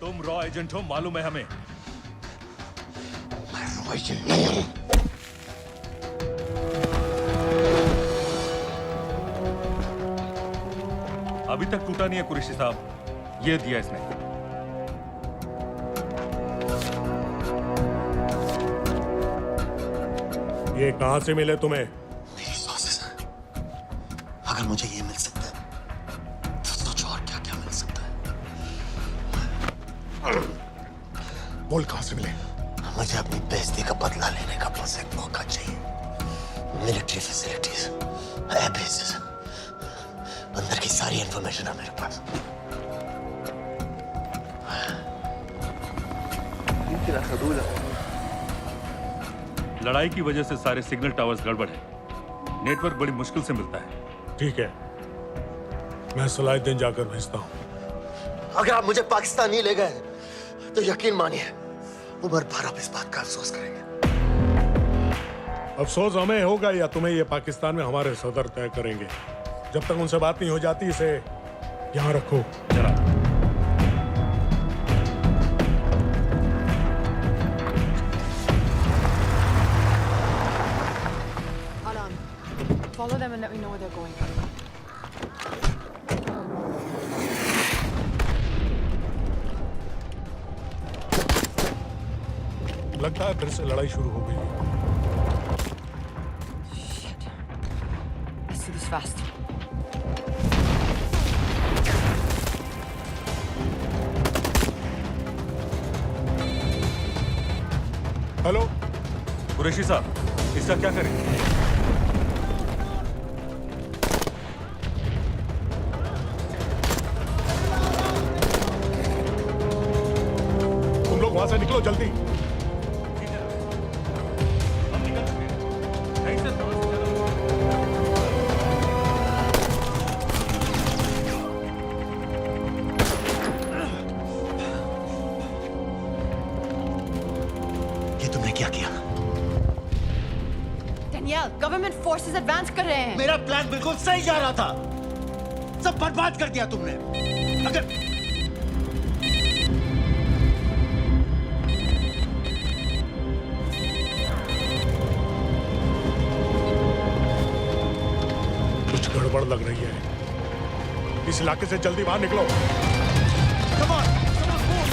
तुम रॉ एजेंट हो, मालूम है हमें। मैं रॉ एजेंट नहीं हूं। अभी तक टूटा नहीं है कुरैशी साहब, ये दिया इसने। ये कहां से मिले तुम्हें? मेरी सॉसेस। अगर मुझे ये मिल सकता है तो सोचो और क्या क्या मिल सकता है। बोल कहां से मिले? मुझे अपनी बेइज्जती का बदला लेने का बस एक मौका चाहिए। मिलिट्री फैसिलिटीज, एयर बेसेस, अंदर की सारी इंफॉर्मेशन है मेरे पास। लड़ाई की वजह से सारे सिग्नल टावर्स गड़बड़ है, नेटवर्क बड़ी मुश्किल से मिलता है। ठीक है, मैं सलाहुद्दीन जाकर भेजता हूँ। अगर आप मुझे पाकिस्तान नहीं ले गए तो यकीन मानिए उमर भर आप इस बात का अफसोस करेंगे। अफसोस हमें होगा या तुम्हें ये पाकिस्तान में हमारे सदर तय करेंगे। जब तक उनसे बात नहीं हो जाती इसे यहाँ रखो। जरा Alan, follow them and let me know where they're going. लगता है फिर से लड़ाई शुरू हो गई है। Let's do this fast. Hello Qureshi साहब, इसका क्या करें? तुम लोग वहां से निकलो जल्दी। ये तुमने क्या किया? Danielle, गवर्नमेंट फोर्सेस एडवांस कर रहे हैं। मेरा प्लान बिल्कुल सही जा रहा था, सब बर्बाद कर दिया तुमने। अगर कुछ गड़बड़ लग रही है, इस इलाके से जल्दी बाहर निकलो। Come on, move.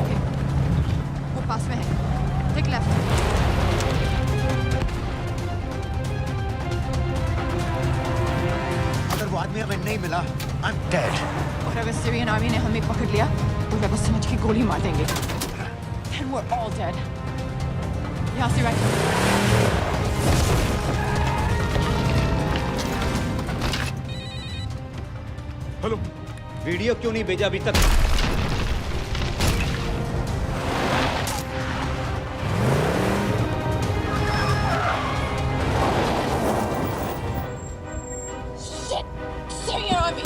ओके, वो पास में है। Take left. अगर वो आदमी हमें नहीं मिला, I'm dead. और अगर सीरियन आर्मी ने हमें पकड़ लिया तो वे बस समझ के गोली मार देंगे। Then we're all dead. यहाँ से राइट। हेलो, वीडियो क्यों नहीं भेजा अभी तक? Syrian army.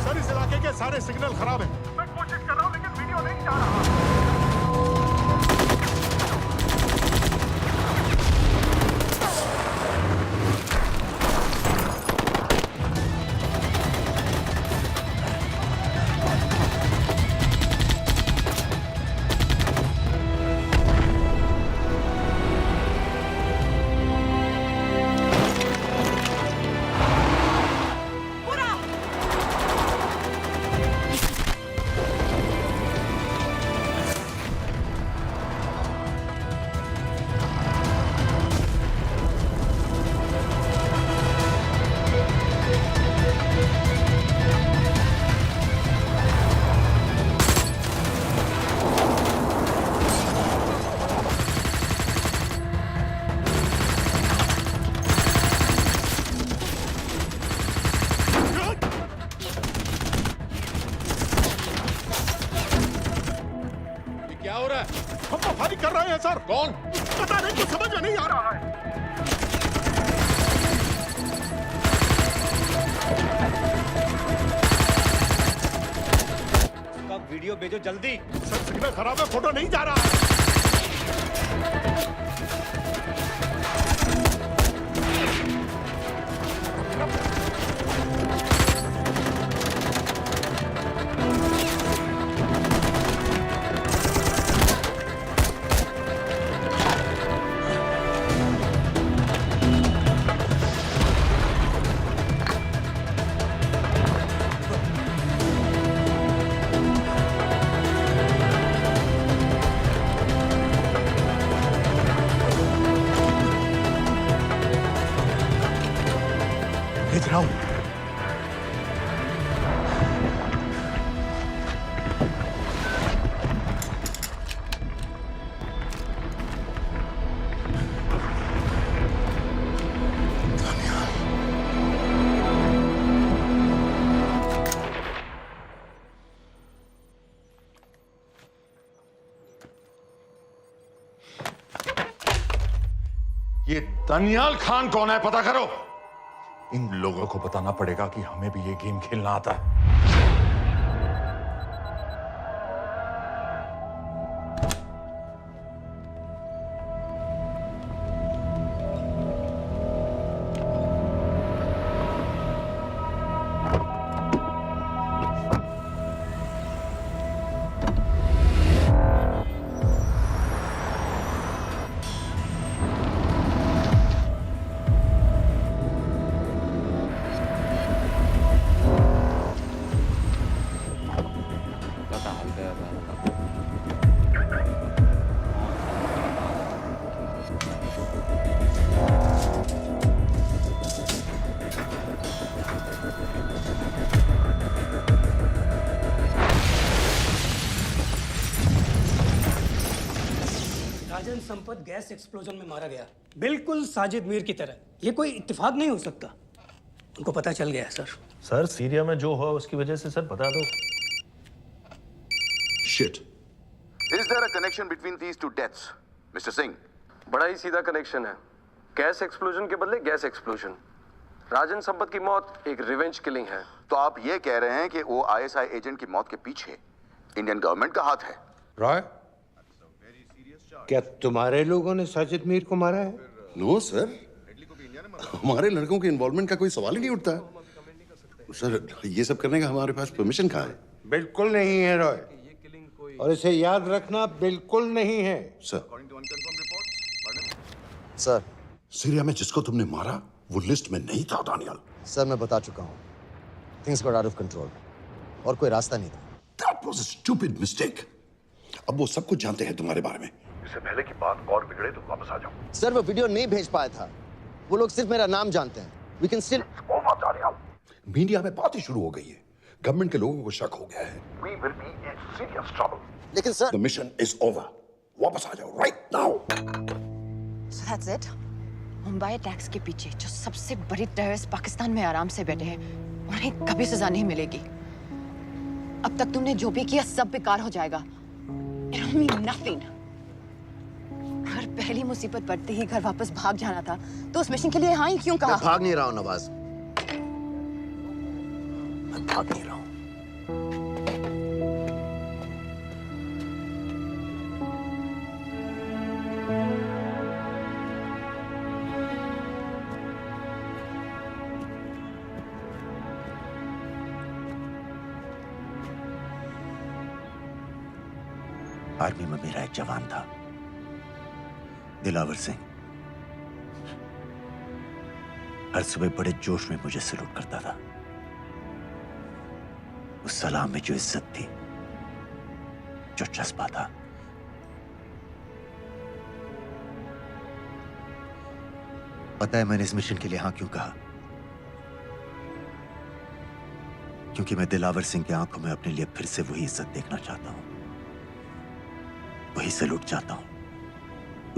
सर इस इलाके के सारे सिग्नल खराब हैं। मैं कोशिश कर रहा हूँ लेकिन वीडियो नहीं जा रहा। हम तो फायरिंग कर रहे हैं सर। कौन? पता नहीं, कुछ समझ में नहीं आ रहा है। उसका वीडियो भेजो जल्दी। सर सिग्नल खराब है, फोटो नहीं जा रहा है। भेज रहा हूं। ये दानियाल खान कौन है, पता करो। इन लोगों को बताना पड़ेगा कि हमें भी ये गेम खेलना आता है। राजन संपत गैस एक्सप्लोजन में मारा गया, बिल्कुल साजिद मीर की तरह। ये कोई इत्तेफाक नहीं हो सकता। उनको पता चल गया है सर। सर सीरिया में जो हुआ उसकी वजह से सर बता दो। Shit. Is there a connection between these two deaths, Mr. Singh? बड़ा ही सीधा कनेक्शन है। गैस एक्सप्लोजन के बदले गैस एक्सप्लोजन। राजन संपत की मौत एक रिवेंज किलिंग है। तो आप ये कह रहे हैं कि वो आईएसआई एजेंट की मौत के पीछे इंडियन गवर्नमेंट का हाथ है? रॉय, क्या तुम्हारे लोगों ने साजिद मीर को मारा है? नो सर, हमारे लड़कों के इन्वॉल्वमेंट का कोई सवाल ही नहीं उठता। सर ये सब करने का हमारे पास परमिशन कहाँ है? बिल्कुल नहीं है रॉय, और इसे याद रखना बिल्कुल नहीं है। सर सीरिया में जिसको तुमने मारा वो लिस्ट में नहीं था दानियाल। सर मैं बता चुका हूँ, things got out of control और कोई रास्ता नहीं था। That was a stupid mistake. अब वो सब कुछ जानते हैं तुम्हारे बारे में। इससे पहले की बात और बिगड़े तो वापस आ जाओ। सर वो वीडियो नहीं भेज पाया था, वो लोग सिर्फ मेरा नाम जानते हैं। We can still... मीडिया में बात ही शुरू हो गई है, गवर्नमेंट के लोगों को शक हो गया है। We will be in serious trouble. लेकिन sir The mission is over. वापस आ जाओ right now. So that's it? Mumbai attacks के पीछे जो सबसे बड़ी टेररिस्ट पाकिस्तान में आराम से बैठे हैं, उन्हें कभी सजा नहीं मिलेगी। अब तक तुमने जो भी किया सब बेकार हो जाएगा। It'll mean nothing. अगर पहली मुसीबत पड़ते ही घर वापस भाग जाना था, तो उस मिशन के लिए हाँ ही क्यों कहा? मैं भाग नहीं रहा हूँ नवाज, मैं भाग नहीं रहा हूँ। आर्मी में मेरा एक जवान था, दिलावर सिंह। हर सुबह बड़े जोश में मुझे सलूट करता था। उस सलाम में जो इज्जत थी, जो जज्बा था, पता है मैंने इस मिशन के लिए हाँ क्यों कहा? क्योंकि मैं दिलावर सिंह की आंखों में अपने लिए फिर से वही इज्जत देखना चाहता हूं, वही सलूट चाहता हूं,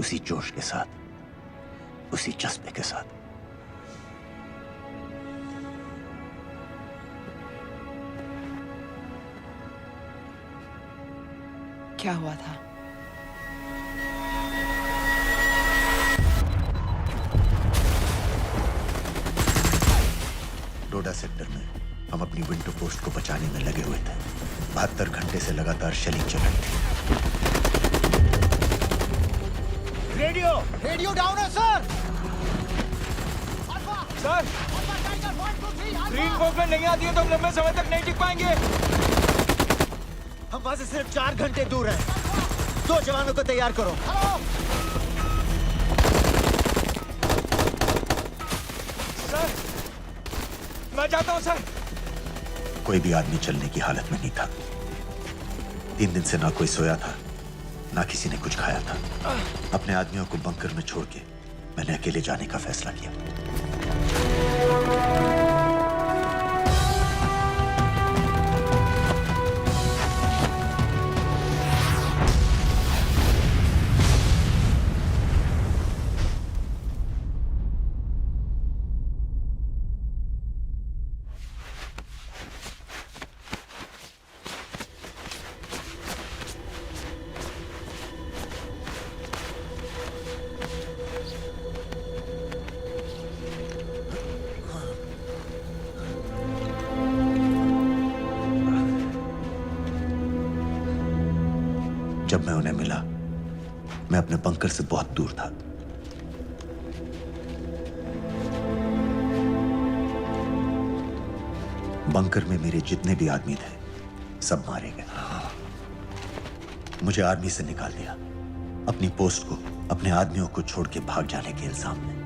उसी जोश के साथ, उसी जज्बे के साथ। क्या हुआ था? से लगातार शेलिंग चल रही थी। रेडियो डाउन है सर। सर ग्रीन फोकलेट नहीं आती है तो हम लंबे समय तक नहीं टिक पाएंगे। हम वहां से सिर्फ 4 घंटे दूर हैं। 2 जवानों को तैयार करो। सर मैं जाता हूं सर। कोई भी आदमी चलने की हालत में नहीं था। 3 दिन से ना कोई सोया था, ना किसी ने कुछ खाया था। अपने आदमियों को बंकर में छोड़ के मैंने अकेले जाने का फैसला किया। जब मैं उन्हें मिला, मैं अपने बंकर से बहुत दूर था। बंकर में मेरे जितने भी आदमी थे, सब मारे गए। मुझे आर्मी से निकाल दिया, अपनी पोस्ट को, अपने आदमियों को छोड़ के भाग जाने के इल्जाम में।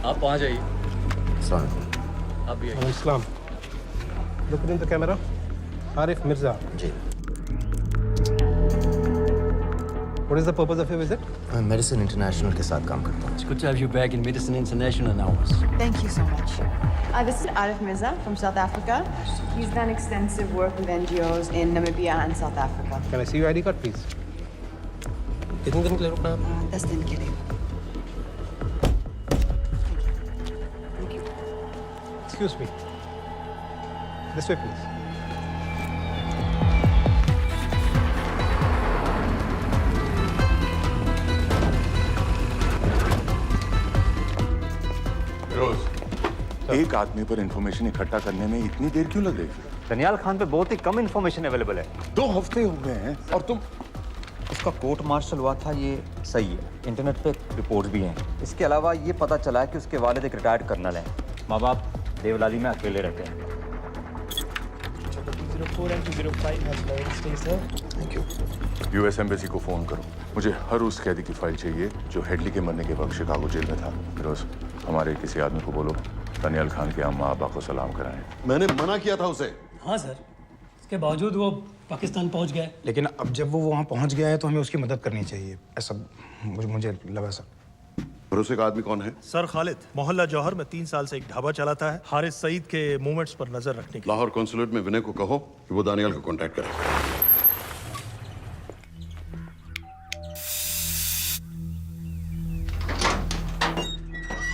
आप वहाँ जाइए। आप भी आइए। अस्सलाम। Look in the camera. Arif Mirza. जी। What is the purpose of your visit? मैं मेडिसिन इंटरनेशनल के साथ काम करता हूँ। It's good to have you back in Medicine International now. Thank you so much. This is Arif Mirza from South Africa. He's done extensive work with NGOs in Namibia and South Africa. Can I see your ID card, please? कितने दिन के लिए रुकना है? 10 दिन के लिए। Excuse me. This way, please. एक आदमी पर इंफॉर्मेशन इकट्ठा करने में इतनी देर क्यों लग रही है? दनियाल खान पे बहुत ही कम इंफॉर्मेशन अवेलेबल है। 2 हफ्ते हो गए हैं और तुम। उसका कोर्ट मार्शल हुआ था, ये सही है। इंटरनेट पे रिपोर्ट्स भी हैं। इसके अलावा ये पता चला है कि उसके वालिद एक रिटायर्ड कर्नल हैं। माँ बाप देवलाली में अकेले रहते हैं। Thank you. यूएस एम्बेसी को फोन करो। मुझे हर उस कैदी की फाइल चाहिए जो हेडली के मरने के वक्त शिकागो जेल में था। फिरोज, हमारे किसी आदमी को बोलो दनियाल खान के अम्मा अब्बा को सलाम कराएं। मैंने मना किया था उसे। हाँ सर, इसके बावजूद वो पाकिस्तान पहुंच गया। लेकिन अब जब वो वहाँ पहुँच गया है तो हमें उसकी मदद करनी चाहिए, ऐसा मुझे लगा सर। भरोसे का आदमी कौन है? सर खालिद, मोहल्ला जौहर में 3 साल से एक ढाबा चलाता है। हारिस सईद के मूवमेंट्स पर नजर रखने के। लाहौर कॉन्सुलेट में विनय को कहो कि वो दानियाल को कांटेक्ट करे।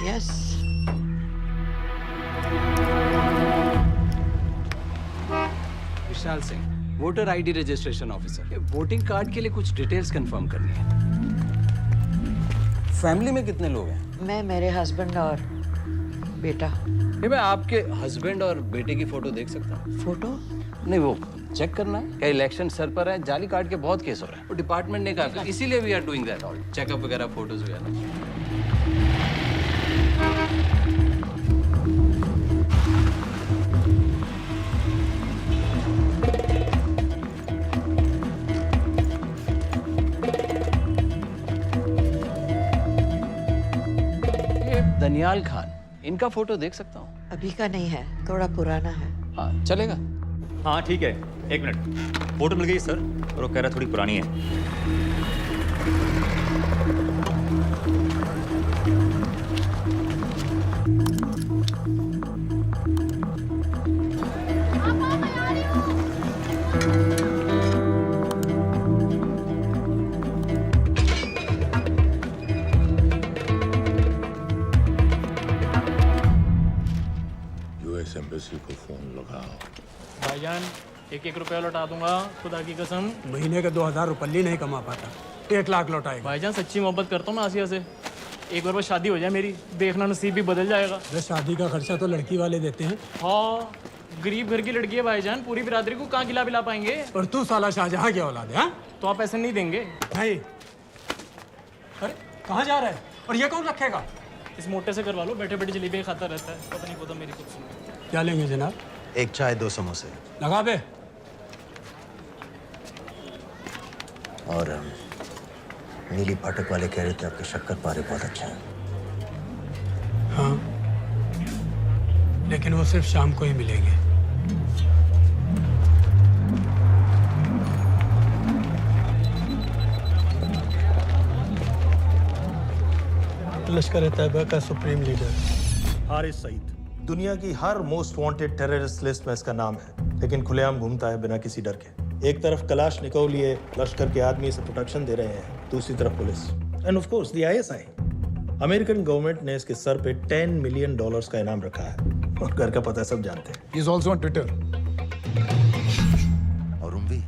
Yes. Vishal Singh, voter ID registration officer. Voting card के लिए कुछ डिटेल्स कंफर्म करनी है। फैमिली में कितने लोग हैं? मैं, मेरे हस्बैंड और बेटा। ये मैं आपके हस्बैंड और बेटे की फोटो देख सकता हूँ? फोटो? नहीं, वो चेक करना है। क्या इलेक्शन सर पर है? जाली कार्ड के बहुत केस हो रहे हैं। वो डिपार्टमेंट ने कहा, इसीलिए we are doing that all checkup वगैरह, फोटोज वगैरह। दनियाल खान, इनका फोटो देख सकता हूँ? अभी का नहीं है, थोड़ा पुराना है। हाँ, चलेगा? हाँ ठीक है, 1 मिनट। फोटो मिल गई सर, और वो कह रहा थोड़ी पुरानी है। एम्बेसी को फोन लगाओ। भाईजान, 1-1 रुपया लौटा दूंगा, खुदा की कसम। महीने का 2000 रुपये नहीं कमा पाता। 1 लाख लौटाएगा। भाईजान सच्ची मोहब्बत करता हूँ मैं आसिया से, एक बार बस शादी हो जाए मेरी, देखना नसीब भी बदल जाएगा। अरे शादी का खर्चा तो लड़की वाले देते हैं। हाँ, गरीब घर की लड़की है भाईजान, पूरी बिरादरी को कहाँ खिला पाएंगे। और तू साला शाहजहां की औलाद है? तो आप ऐसे नहीं देंगे नहीं। अरे कहाँ जा रहा है? और ये कौन रखेगा? इस मोटे से करवा लो, बैठे बैठे जलेबी खाता रहता है, पता नहीं पता मेरी कुछ सुनो। क्या लेंगे जनाब? 1 चाय 2 समोसे लगा बे। और नीली फाटक वाले कह रहे थे आपके शक्कर पारे बहुत अच्छे हैं। हाँ, लेकिन वो सिर्फ शाम को ही मिलेंगे। लश्कर तैयबा का सुप्रीम लीडर हारिस सईद। दुनिया की हर मोस्ट वांटेड टेररिस्ट लिस्ट में इसका नाम है, लेकिन खुलेआम घूमता है बिना किसी डर के। एक तरफ कलाशनिकोव लिए लश्कर के आदमी इसे प्रोटेक्शन दे रहे हैं, दूसरी तरफ police end of course the ISI। American government ने इसके सर पे $10 मिलियन का इनाम रखा है, और घर का पता सब जानते हैं। He is also on Twitter. और उम्वी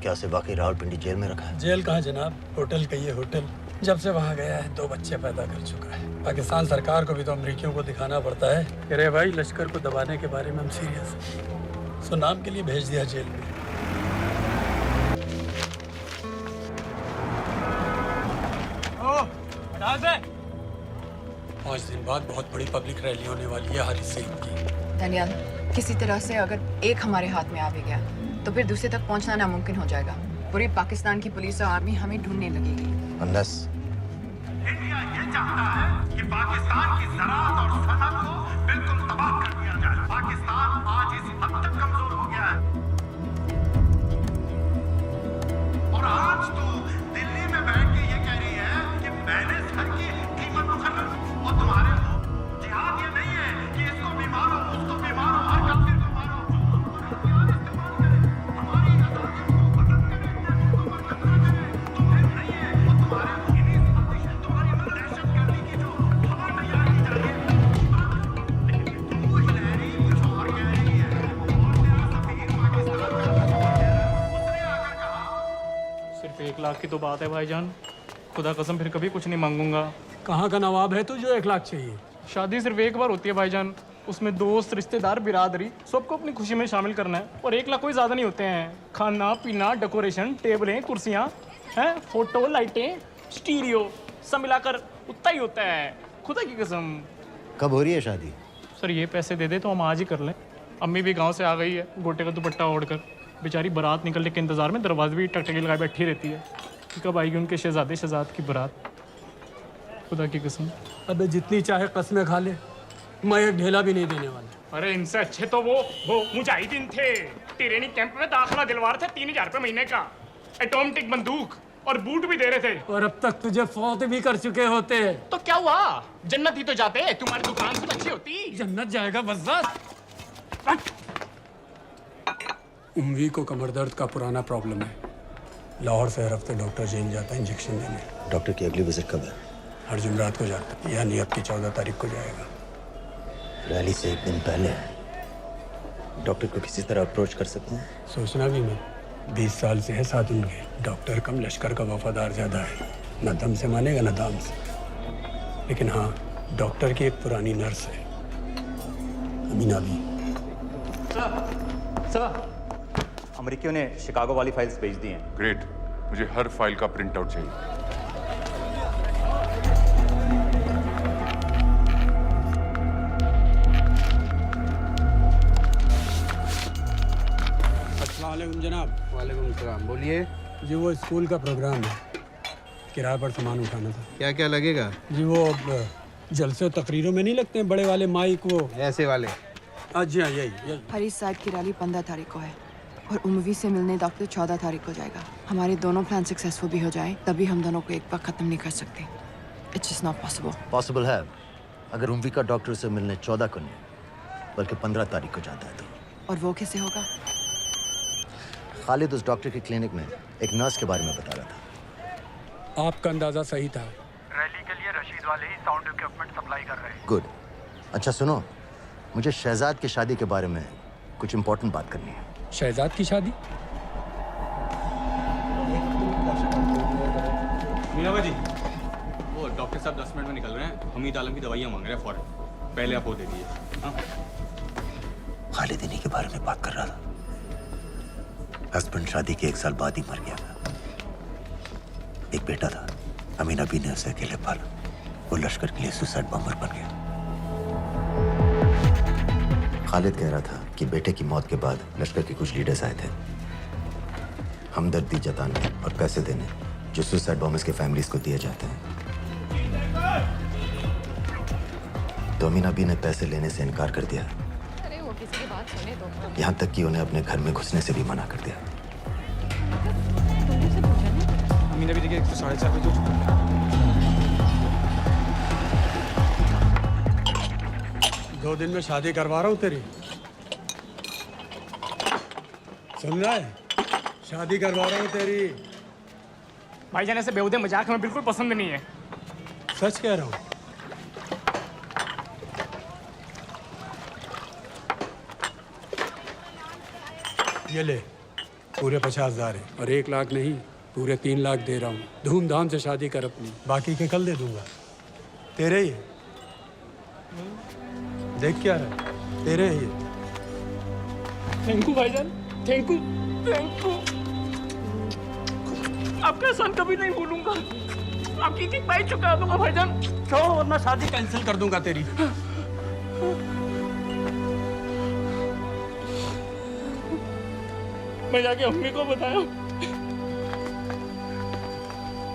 क्या उसे वाकई रावलपिंडी जेल में रखा है? जेल कहाँ जनाब, होटल का ये होटल। जब से वहाँ गया है 2 बच्चे पैदा कर चुका है। पाकिस्तान सरकार को भी तो अमरीकियों को दिखाना पड़ता है। अरे भाई, लश्कर को दबाने के बारे में हम सीरियस हैं। सो नाम के लिए भेज दिया जेल में। 5 दिन बाद बहुत बड़ी पब्लिक रैली होने वाली है हारिस सईद की। दानियाल, किसी तरह से अगर एक हमारे हाथ में आ भी गया तो फिर दूसरे तक पहुंचना नामुमकिन हो जाएगा। पूरी पाकिस्तान की पुलिस और आर्मी हमें ढूंढने लगेगी। Unless इंडिया ये चाहता है कि पाकिस्तान की ज़राअत और सनअत को बिल्कुल तबाह कर दिया जाए। पाकिस्तान आज इस हद तक कमजोर हो गया है, और आज तो दिल्ली में बैठ के ये कह रही है कि मैंने सर की कीमत मुकर्रर की। और तुम्हारे को जिहाद ये नहीं है कि इसको भी मारो, उसको भी मारो, हर काफिर को मारो, और हथियार इस्तेमाल करें, हमारी आजादियों को खत्म करें, मुल्कों पर कब्जा करें। तो फिर नहीं है, और तुम्हारे को इन्हीं तुम्हारी दहशतगर्दी की जो हवा तैयार की जा रही है, लेकिन तू हिलैरी कुछ और कह रही है, और तेरा सफीर पाकिस्तान का कुछ और कह रहा है। उसने आकर कहा सिर्फ 1 लाख की तो बात है भाईजान, खुदा कसम फिर कभी कुछ नहीं मांगूंगा। कहाँ का नवाब है तू जो 1 लाख चाहिए? शादी सिर्फ एक बार होती है भाईजान, उसमें दोस्त रिश्तेदार बिरादरी सबको अपनी खुशी में शामिल करना है, और 1 लाख कोई ज़्यादा नहीं होते हैं। खाना पीना, डेकोरेशन, टेबलें, कुर्सियाँ हैं, फोटो, लाइटें, स्टीरियो सब मिलाकर उतना ही होता है, खुदा की कसम। कब हो रही है शादी? सर ये पैसे दे दे तो हम आज ही कर लें। अम्मी भी गांव से आ गई है, गोटे का दुपट्टा ओढ़कर, बेचारी बारात निकलने के इंतजार में दरवाजे भी टकटकी लगाए बैठी रहती है कि कब आएगी उनके शहजाद की बारात, खुदा की कसम। अबे जितनी चाहे कस्में खा ले, मैं एक ढेला भी नहीं देने वाला। अरे इनसे अच्छे तो वो मुजाहिदीन थे, ट्रेनिंग कैंप में दाखिला दिलवा रहे थे, 3000 रुपये महीने का, एटॉमिक बंदूक और बूट भी दे रहे थे। और अब तक तुझे फौत भी कर चुके होते। तो क्या हुआ, जन्नत ही तो जाते, तुम्हारी दुकान से अच्छी होती। जन्नत जाएगा बस। उम्वी को कमर दर्द का पुराना प्रॉब्लम है। लाहौर से हर हफ्ते डॉक्टर जेल जाता है इंजेक्शन देने। डॉक्टर की अगली विजिट कब है? हर जुमरात को जाता है, यानी अब की 14 तारीख को जाएगा। रैली से 1 दिन पहले डॉक्टर को किसी तरह अप्रोच कर सकते हैं? सोचना भी मैं, 20 साल से है साथ उनके। डॉक्टर कम, लश्कर का वफादार ज्यादा है। न दम से मानेगा न दाम से। लेकिन हाँ, डॉक्टर की एक पुरानी नर्स है, अमीना भी। सर, अमेरिकियों ने शिकागो वाली फाइल्स भेज दी हैं। ग्रेट, मुझे हर फाइल का प्रिंट आउट चाहिए। अस्सलामुअलैकुम जनाब। वालेकुम सलाम, बोलिए। जी वो स्कूल का प्रोग्राम है, किराए पर सामान उठाना था। क्या क्या लगेगा? जी वो जलसे तकरीरों में नहीं लगते हैं बड़े वाले माइक, वो ऐसे वाले? जी हाँ, यही। हारिस साहब की रैली 15 तारीख को है, और उम्वी से मिलने डॉक्टर 14 तारीख को जाएगा। हमारे दोनों प्लान सक्सेसफुल भी हो जाए, तभी हम दोनों को एक बार खत्म नहीं कर सकते। It's just not possible. Possible है अगर उम्वी का डॉक्टर से मिलने 14 को नहीं बल्कि 15 तारीख को जाता है तो। और वो कैसे होगा? खालिद उस डॉक्टर की क्लिनिक में एक नर्स के बारे में बता रहा था। आपका अंदाजा सही था। रैली के लिए रशीद वाले ही साउंड इक्विपमेंट सप्लाई कर रहे हैं। गुड। अच्छा सुनो, मुझे शहजाद की शादी के बारे में कुछ इंपॉर्टेंट बात करनी है। शहजाद की शादी? मीनाबा जी, वो डॉक्टर साहब 10 मिनट में निकल रहे हैं। हमीद आलम की दवाइयाँ मांग रहे हैं फौरन। पहले आप वो दे दीजिए। हाँ? खालिद इन्हीं के बारे में बात कर रहा था। हस्बैंड शादी के 1 साल बाद ही मर गया था। एक बेटा था, अमीना भी ने उसे अकेले पाला। वो लश्कर के लिए सुसाइड बॉम्बर बन गया। खालिद कह रहा था कि बेटे की मौत के बाद लश्कर के कुछ लीडर्स आए थे हमदर्दी जताने और पैसे देने, जो सुसाइड बॉम्बर्स के फैमिलीज को दिए जाते हैं। तो अमीना भी ने पैसे लेने से इनकार कर दिया। अरे वो किसी की बात सुने तो। यहाँ तक कि उन्हें अपने घर में घुसने से भी मना कर दिया। अमीना भी देखिए 4:30 बजे हो चुका है। दो दिन में शादी करवा रहा हूँ तेरी, सुन रहा है? शादी करवा रहा हूँ तेरी। भाईजान ऐसे बेहुदे मजाक हमें बिल्कुल पसंद नहीं है। सच कह रहा हूँ। ये ले, पूरे 50,000 है और 1 लाख नहीं, पूरे 3 लाख दे रहा हूँ। धूमधाम से शादी कर अपनी, बाकी के कल दे दूंगा। तेरे ही है। देख क्या रहा है, तेरे ही है। थैंक यू भाईजान, थैंक यू, थैंक यू। आपका एहसान कभी नहीं भूलूंगा। आपकी एक बाई चुका दूंगा भाईजान। छोड़ वरना शादी कैंसिल कर दूंगा तेरी। मैं जाके अम्मी को बताया।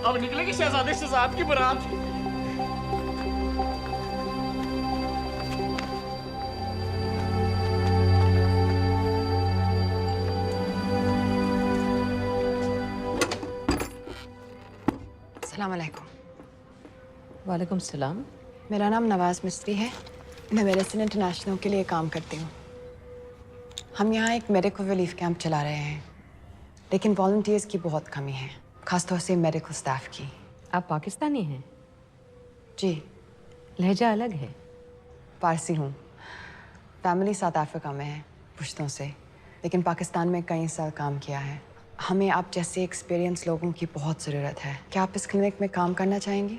अब निकलेगी शहजादे शहजाद की बारात। अस्सलाम वालेकुम। वालेकुम सलाम। मेरा नाम नवाज मिस्त्री है। मैं मेडिसिन इंटरनेशनल के लिए काम करती हूँ। हम यहाँ एक मेडिकल रिलीफ कैंप चला रहे हैं, लेकिन वॉलंटियर्स की बहुत कमी है, खासतौर से मेडिकल स्टाफ की। आप पाकिस्तानी हैं? जी। लहजा अलग है। पारसी हूँ। फैमिली साउथ अफ्रीका में है, पुश्तों से, लेकिन पाकिस्तान में कई साल काम किया है। हमें आप जैसे एक्सपीरियंस लोगों की बहुत ज़रूरत है। क्या आप इस क्लिनिक में काम करना चाहेंगी?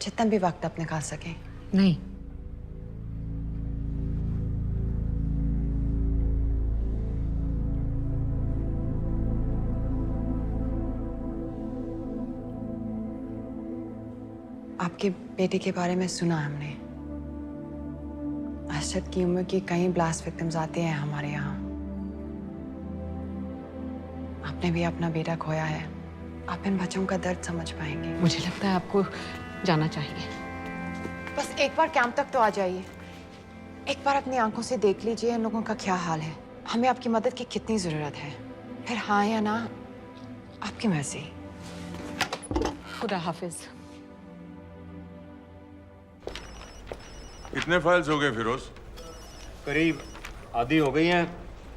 जितना भी वक्त आप निकाल सकें। नहीं। आपके बेटे के बारे में सुना हमने। अरशद की उम्र के कई ब्लास्ट विक्टिम्स आते हैं हमारे यहाँ। आपने भी अपना बेटा खोया है। आप इन बच्चों का दर्द समझ पाएंगे। मुझे लगता है आपको जाना चाहिए। बस एक बार कैंप तक तो आ जाइए। एक बार अपनी आंखों से देख लीजिए इन लोगों का क्या हाल है। हमें आपकी मदद की कितनी ज़रूरत है। फिर हाँ या ना, आपकी मर्जी। खुदा हाफिज। कितने फाइल्स हो गए फिरोज? करीब आधी हो गई हैं।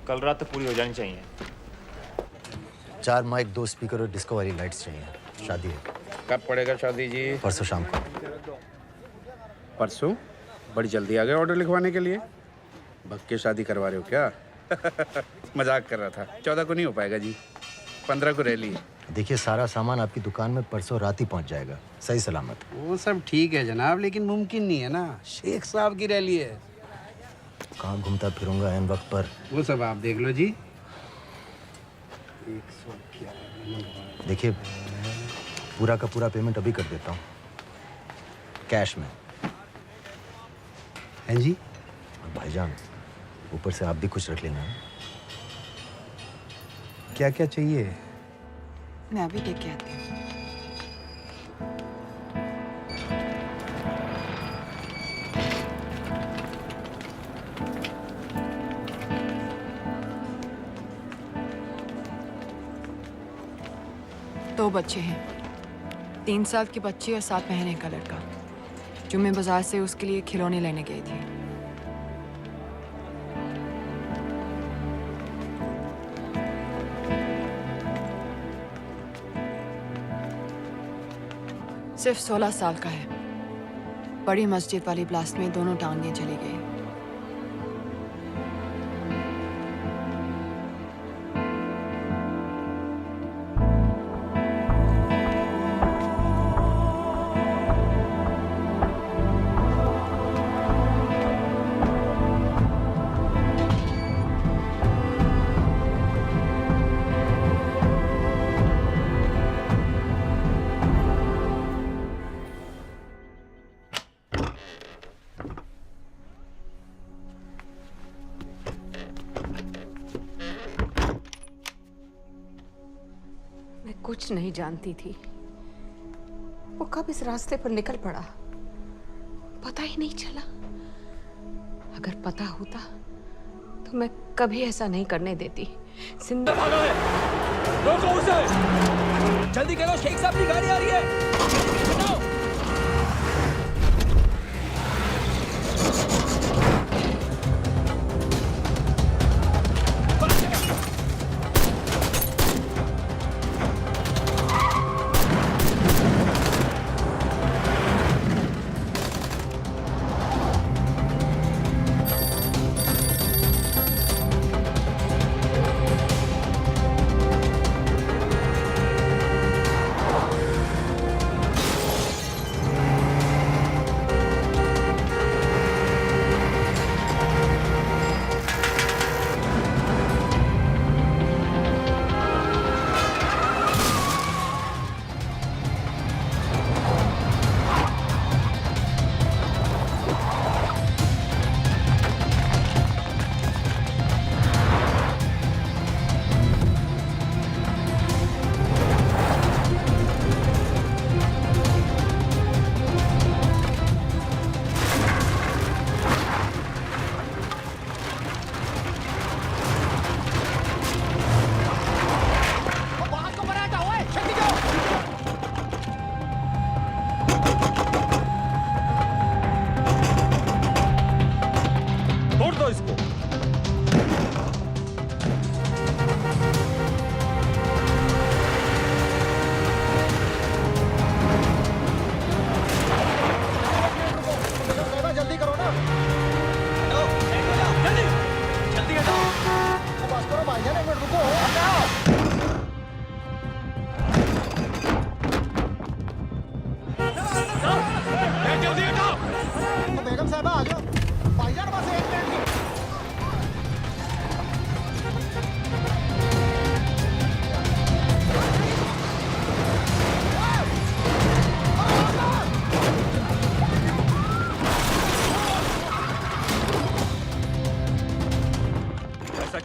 कल रात तक पूरी हो जानी चाहिए। 4 माइक, 2 स्पीकर और डिस्को वाली लाइट्स चाहिए। शादी है। कब पड़ेगा शादी जी? परसों शाम को। परसों? बड़ी जल्दी आ गए ऑर्डर लिखवाने के लिए। भग के शादी करवा रहे हो क्या? मजाक कर रहा था। 14 को नहीं हो पाएगा जी, 15 को रैली है। देखिए, सारा सामान आपकी दुकान में परसों रात ही पहुंच जाएगा, सही सलामत। वो सब ठीक है जनाब, लेकिन मुमकिन नहीं है ना। शेख साहब की रैली है। कहाँ घूमता फिरूंगा इन वक्त पर? वो सब आप देख लो जी। देखिए, पूरा का पूरा पेमेंट अभी कर देता हूँ, कैश में। हैं जी? और भाईजान, ऊपर से आप भी कुछ रख लेना। क्या क्या चाहिए? मैं अभी देख के आती हूँ। दो बच्चे हैं, 3 साल की बच्ची और 7 महीने का लड़का, जो मैं बाजार से उसके लिए खिलौने लेने गई थी। सिर्फ 16 साल का है। बड़ी मस्जिद वाली ब्लास्ट में दोनों टांगें चली गई। कुछ नहीं जानती थी। वो कब इस रास्ते पर निकल पड़ा पता ही नहीं चला। अगर पता होता तो मैं कभी ऐसा नहीं करने देती। जिंदा रोको उसे! जल्दी करो, शेख साहब की गाड़ी आ रही है। हटाओ!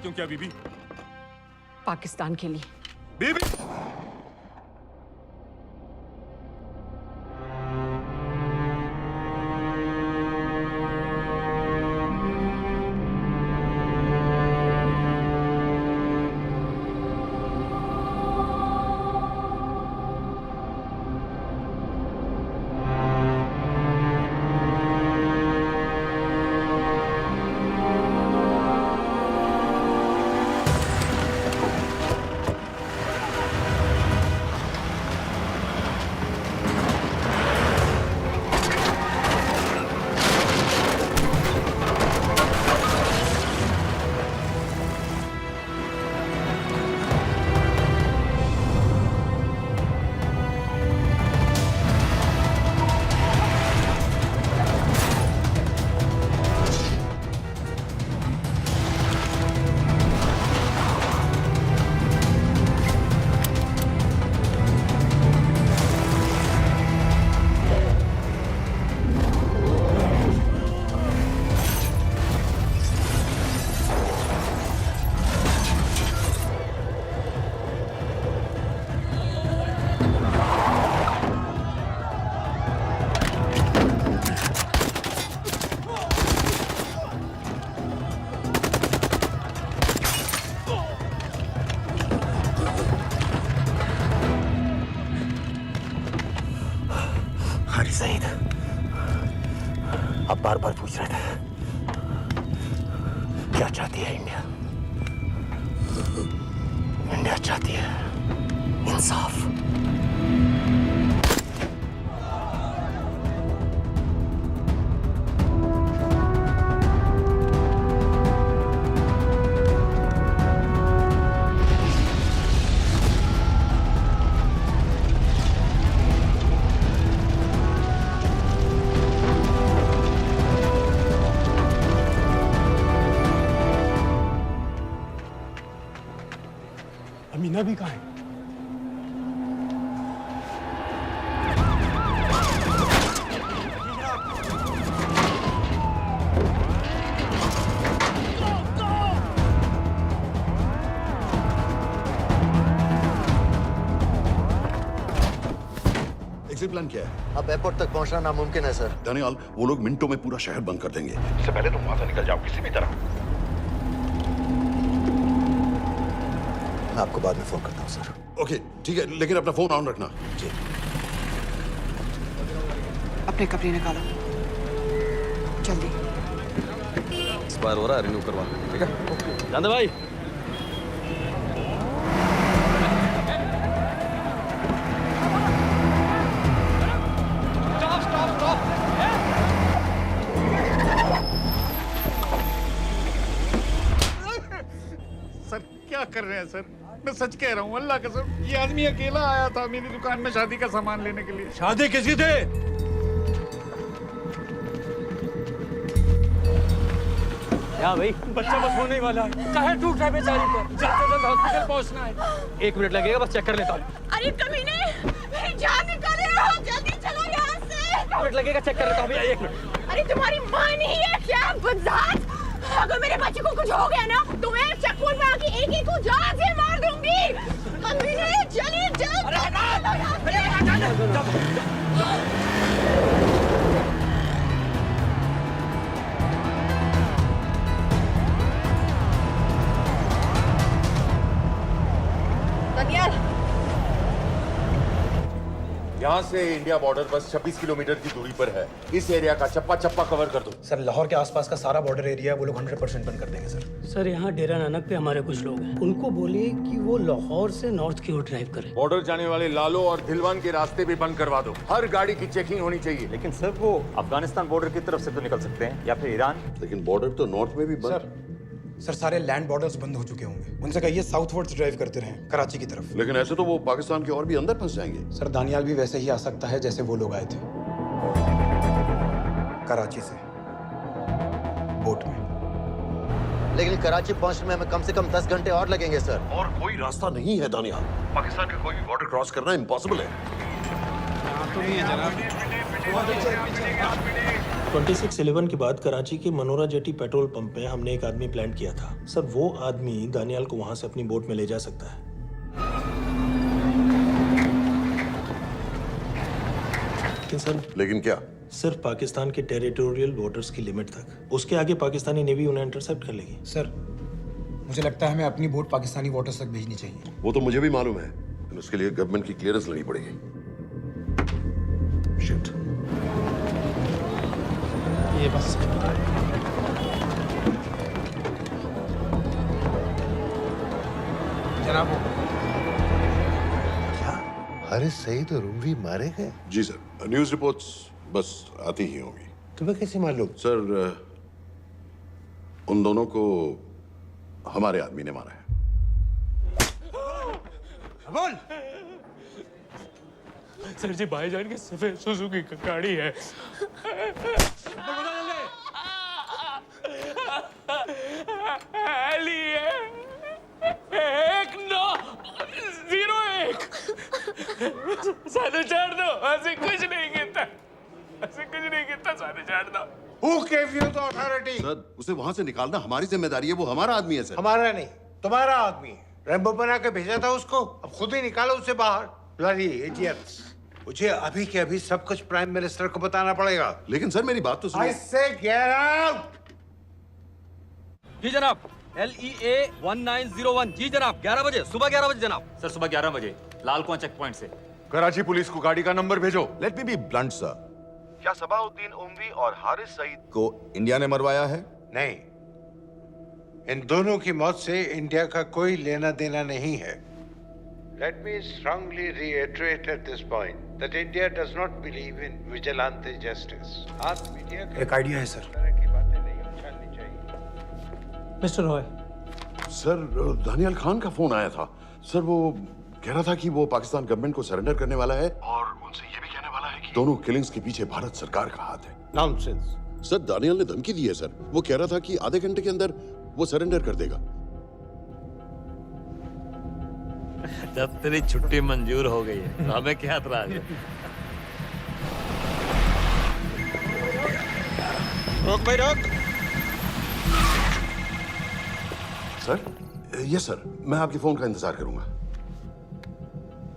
क्यों किया बीबी? पाकिस्तान के लिए। बीबी! सईद, आप बार बार पूछ रहे थे क्या चाहती है इंडिया? इंडिया चाहती है इंसाफ। अमीना भी कहाँ है? प्लान क्या है? अब एयरपोर्ट तक पहुंचना नामुमकिन है सर। दानियाल, वो लोग मिनटों में पूरा शहर बंद कर देंगे। इससे पहले तुम वहां से निकल जाओ किसी भी तरह। मैं आपको बाद में फोन करता हूँ सर। ओके ठीक है, लेकिन अपना फोन ऑन रखना। जी। अपने कपड़े निकालो जल्दी। एक्सपायर हो रहा है, रिन्यू करवा ठीक है। जानते भाई सर क्या कर रहे हैं सर? मैं सच कह रहा हूँ, अल्लाह कसम, ये आदमी अकेला आया था मेरी दुकान में शादी का सामान लेने के लिए। शादी किसी थे? क्या भाई, बच्चा बस होने वाला है। काहे टूट रहा है बेचारी पर? जल्द से जल्द हॉस्पिटल पहुंचना है। 1 मिनट लगेगा, बस चेक कर लेता हूँ। अरे कमीने, मेरी जान निकाल रहे हो, जल्दी चलो यहाँ से। 1 मिनट लगेगा, चेक कर लेता हूँ भैया, 1 मिनट। अरे तुम्हारी माँ नहीं है क्या बदजात? अगर मेरे बच्चे को कुछ हो गया ना तो मैं चक्कू में आके एक को जान से मार दूंगी। कमीने चलिए दानियाल, यहाँ से इंडिया बॉर्डर बस 26 किलोमीटर की दूरी पर है। इस एरिया का चप्पा चप्पा कवर कर दो। सर लाहौर के आसपास का सारा बॉर्डर एरिया वो लोग 100% बंद कर देंगे सर। सर यहाँ डेरा नानक पे हमारे कुछ लोग हैं, उनको बोलिए कि वो लाहौर से नॉर्थ की ओर ड्राइव करें। बॉर्डर जाने वाले लालो और दिलवान के रास्ते भी बंद करवा दो। हर गाड़ी की चेकिंग होनी चाहिए। लेकिन सर वो अफगानिस्तान बॉर्डर की तरफ से तो निकल सकते हैं, या फिर ईरान। लेकिन बॉर्डर तो नॉर्थ में भी बंद। सर सारे लैंड बॉर्डर्स बंद हो चुके होंगे। उनसे कहिए साउथवर्ड्स ड्राइव करते रहें, कराची की तरफ। लेकिन ऐसे तो वो पाकिस्तान के और भी अंदर फंस जाएंगे। सर दानियाल भी वैसे ही आ सकता है जैसे वो लोग आए थे, कराची से बोट में। लेकिन कराची पहुंचने में हमें कम से कम 10 घंटे और लगेंगे सर। और कोई रास्ता नहीं है दानियाल, पाकिस्तान का कोई भी बॉर्डर क्रॉस करना इम्पॉसिबल है। 2611 के बाद कराची के मनोरा जेटी पेट्रोल पंप में हमने एक आदमी प्लान किया था सर। वो आदमी दानियाल को वहां से अपनी बोट में ले जा सकता है। लेकिन सर, लेकिन क्या? सिर्फ पाकिस्तान के टेरिटोरियल वाटर्स की लिमिट तक। उसके आगे पाकिस्तानी नेवी उन्हें इंटरसेप्ट कर लेगी। सर मुझे लगता है हमें अपनी बोट पाकिस्तानी वाटर्स तक भेजनी चाहिए। वो तो मुझे भी मालूम है, लेकिन उसके लिए गवर्नमेंट की क्लियरेंस लेनी पड़ेगी। शिट। ये बस जनाब, क्या हारिस सईद और रूमी मारे गए? जी सर, न्यूज़ रिपोर्ट्स बस आती ही होंगी। तुम्हें कैसे मालूम? सर उन दोनों को हमारे आदमी ने मारा है। बोल। सर जी, भाईजान की सफेद सुजुकी की गाड़ी है। साधु छोड़ दो, ऐसे कुछ नहीं कहता, ऐसे कुछ नहीं कहता, साधु छोड़ दो। Who gave you the authority? Sir उसे वहां से निकालना हमारी जिम्मेदारी है, वो हमारा आदमी है सर। हमारा नहीं, तुम्हारा आदमी है। रैम्बो बना के भेजा था उसको, अब खुद ही निकालो उसे बाहर। Bloody idiots! मुझे अभी के अभी सब कुछ प्राइम मिनिस्टर को बताना पड़ेगा। लेकिन सर मेरी बात तो सुनो। I say get out! जी जनाब, LEA 1901। जी जनाब, 11 बजे, सुबह 11 बजे जनाब। सर सुबह 11 बजे लाल कुआं चेक पॉइंट से। कराची पुलिस को गाड़ी का नंबर भेजो। Let me be blunt sir, क्या सबाउद्दीन उमवी और हारिस सईद को इंडिया ने मरवाया है? नहीं, इन दोनों की मौत से इंडिया का कोई लेना देना नहीं है। Let me strongly reiterate at this point that India does not believe in vigilante justice. आप मीडिया के एक आइडिया है सर। तरह की बातें नहीं उछालनी चाहिए। मिस्टर रॉय। सर दानियाल खान का फोन आया था। सर वो कह रहा था कि वो पाकिस्तान गवर्नमेंट को सरेंडर करने वाला है और उनसे ये भी कहने वाला है कि दोनों किलिंग्स के पीछे भारत सरकार का हाथ है। Nonsense. सर दानियाल ने धमकी दी है सर। वो कह रहा था कि आधे घंटे के अंदर वो सरेंडर कर देगा। जब तेरी छुट्टी मंजूर हो गई है तो हमें क्या एतराज है? रोक भाई रोक। सर यस सर, मैं आपके फोन का इंतजार करूंगा।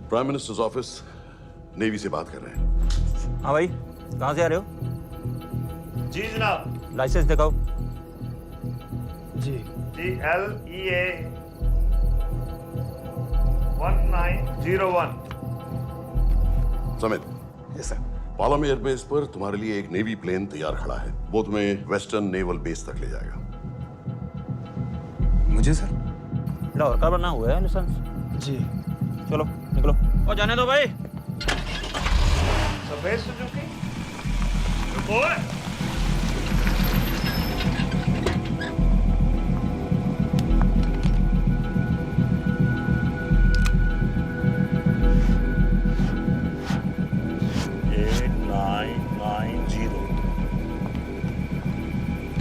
प्राइम मिनिस्टर्स ऑफिस नेवी से बात कर रहे हैं। हाँ भाई, कहाँ से आ रहे हो? जी जनाब। लाइसेंस दिखाओ। जी GLEA 1901। समित, यस सर। पालम एयरबेस पर तुम्हारे लिए एक नेवी प्लेन तैयार खड़ा है। वो तुम्हें वेस्टर्न नेवल बेस तक ले जाएगा। मुझे सर? लाहौर का बना हुआ है लाइसेंस। जी। चलो निकलो। और जाने दो भाई। सफेद सुजुकी। रुको।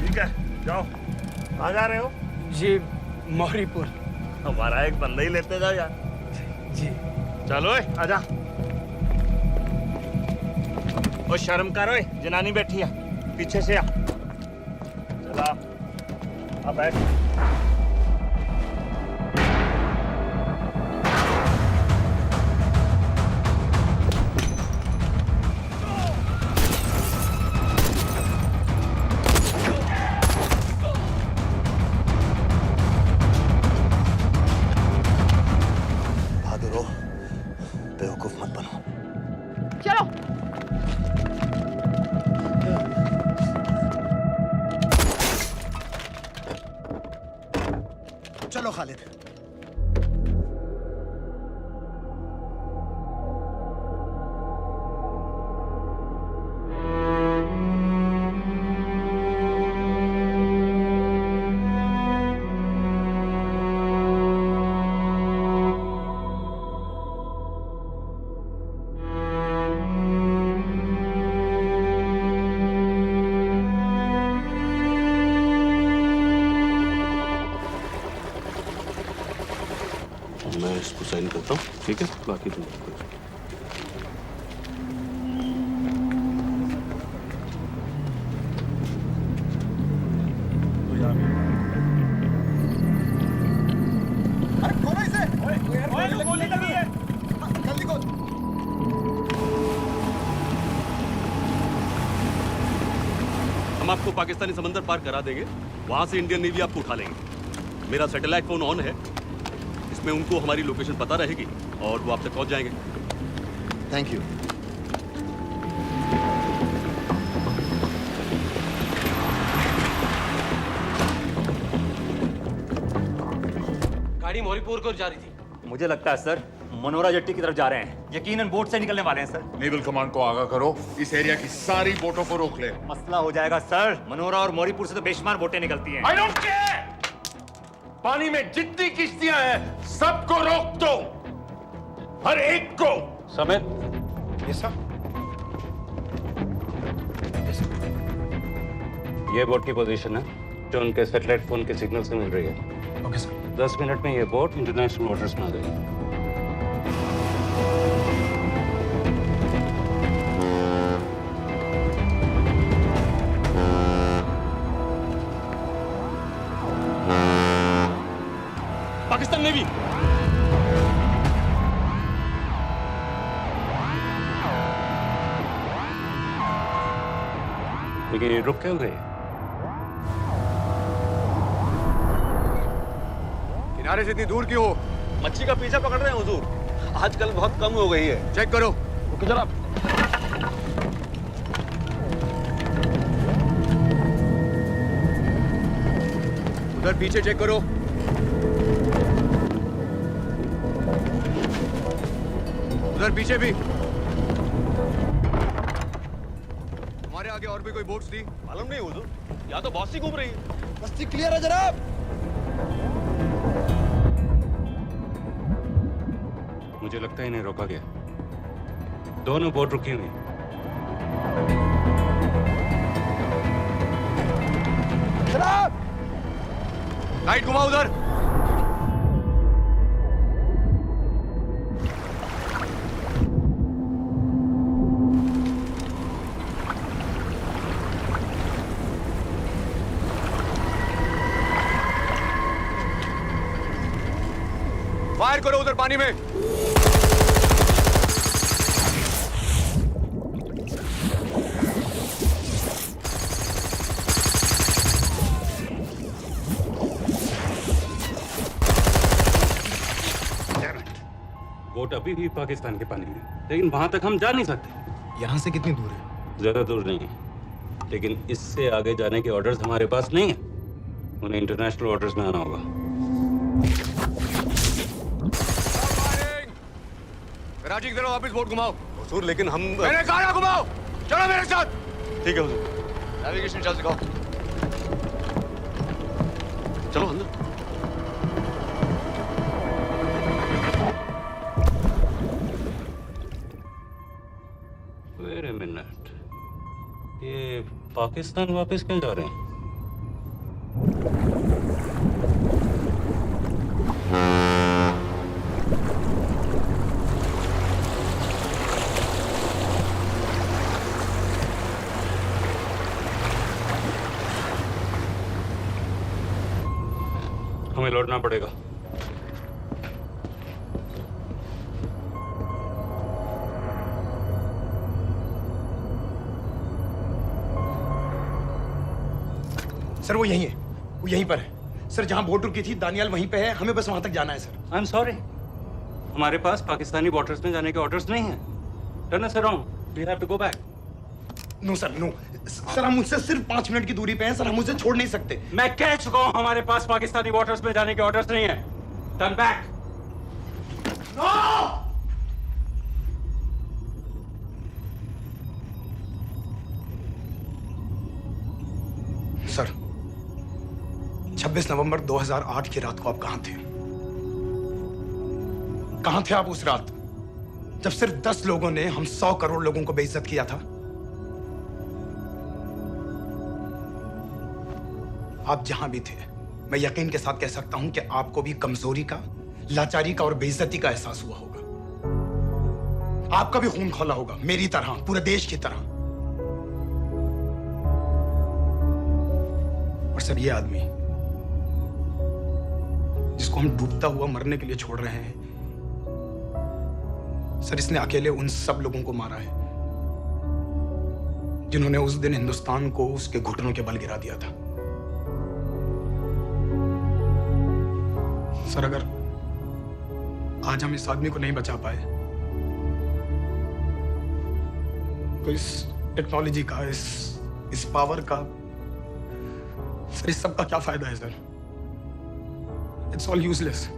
ठीक है, जाओ। कहाँ जा रहे हो? जी मौरीपुर। हमारा एक बंदा ही लेते जाओ यार। जी। चलो आजा। ओ शर्म करो, जनानी बैठी है, पीछे से आ। चला अब बैठ। बहादुर हो, बेवकूफ मत बनो। चलो। चलो खालिद। मैं इसको साइन करता हूँ, ठीक है? बाकी तुम अरे खोलो इसे। ओए गोली लगी है। जल्दी खोल। हम आपको पाकिस्तानी समंदर पार करा देंगे, वहां से इंडियन नेवी आपको उठा लेंगे। मेरा सैटेलाइट फोन ऑन है, इसमें उनको हमारी लोकेशन पता रहेगी और वो आप तक पहुंच जाएंगे। Thank you. गाड़ी मौरीपुर को जा रही थी। मुझे लगता है सर मनोरा जेट्टी की तरफ जा रहे हैं। यकीनन बोट से निकलने वाले हैं सर। नेवल कमांड को आगाह करो, इस एरिया की सारी बोटों को रोक ले। मसला हो जाएगा सर। मनोरा और मौरीपुर से तो बेशुमार बोटें निकलती हैं। I don't care! पानी में जितनी किश्तियां हैं सबको रोक दो, हर एक को। समित। Yes sir. ये बोट की पोजीशन है जो उनके सैटेलाइट फोन के सिग्नल से मिल रही है। Okay sir. 10 मिनट में ये बोट इंटरनेशनल वाटर्स में आ गई। पाकिस्तान नेवी। लेकिन ये रुक क्यों गए? किनारे से इतनी दूर क्यों हो? मच्छी का पीछा पकड़ रहे हैं हुजूर, आजकल बहुत कम हो गई है। चेक करो। रुको जरा। उधर पीछे चेक करो। उधर पीछे भी। हमारे आगे और भी कोई बोट्स थी? मालूम नहीं हुजूर, यहाँ तो बहुत सी घूम रही है। बस्ती क्लियर है जनाब। मुझे लगता है इन्हें रोका गया। दोनों बोट रुकी हुई। जनाब, लाइट घुमाओ उधर। फायर करो उधर पानी में। बोट अभी भी पाकिस्तान के पानी में, लेकिन वहां तक हम जा नहीं सकते। यहाँ से कितनी दूर है? ज्यादा दूर नहीं है, लेकिन इससे आगे जाने के ऑर्डर्स हमारे पास नहीं है। उन्हें इंटरनेशनल ऑर्डर्स में आना होगा। राजी की तरह वापस बोट घुमाओ। हुजूर लेकिन हम मैंने कहा ना घुमाओ। चलो मेरे साथ। ठीक है हुजूर। नेविगेशन चल सिखाओ। चलो अंदर। वेट अ मिनट, ये पाकिस्तान वापस क्यों जा रहे हैं? हमें लौटना पड़ेगा। सर वो यहीं है, वो यहीं पर है। सर जहां बोट रुकी थी दानियाल वहीं पे है, हमें बस वहां तक जाना है सर। आई एम सॉरी, हमारे पास पाकिस्तानी वाटर्स में जाने के ऑर्डर्स नहीं हैं। Turn us around, we have to go back. No sir no, sir हम मुझसे सिर्फ 5 मिनट की दूरी पे हैं सर, हम मुझे छोड़ नहीं सकते। मैं कह चुका हूं हमारे पास पाकिस्तानी वाटर्स में जाने के ऑर्डर्स नहीं है। Turn back. सर 26 नवंबर 2008 की रात को आप कहां थे? कहां थे आप उस रात जब सिर्फ 10 लोगों ने हम 100 करोड़ लोगों को बेइज्जत किया था? आप जहां भी थे, मैं यकीन के साथ कह सकता हूं कि आपको भी कमजोरी का, लाचारी का और बेइज्जती का एहसास हुआ होगा। आपका भी खून खौला होगा, मेरी तरह, पूरे देश की तरह। और सर ये आदमी जिसको हम डूबता हुआ मरने के लिए छोड़ रहे हैं, सर इसने अकेले उन सब लोगों को मारा है जिन्होंने उस दिन हिंदुस्तान को उसके घुटनों के बल गिरा दिया था। सर अगर आज हम इस आदमी को नहीं बचा पाए तो इस टेक्नोलॉजी का, इस पावर का, सर इस सब का क्या फायदा है सर? It's all useless.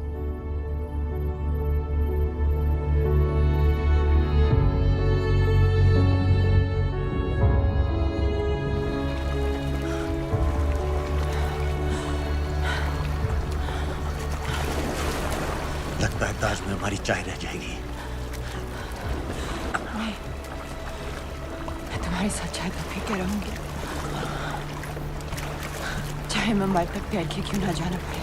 लगता है ताज में हमारी चाय रह जाएगी। मैं तुम्हारे साथ चाय तो पी के रहूंगी, चाहे मुंबई तक प्यार के क्यों ना जाना पड़े।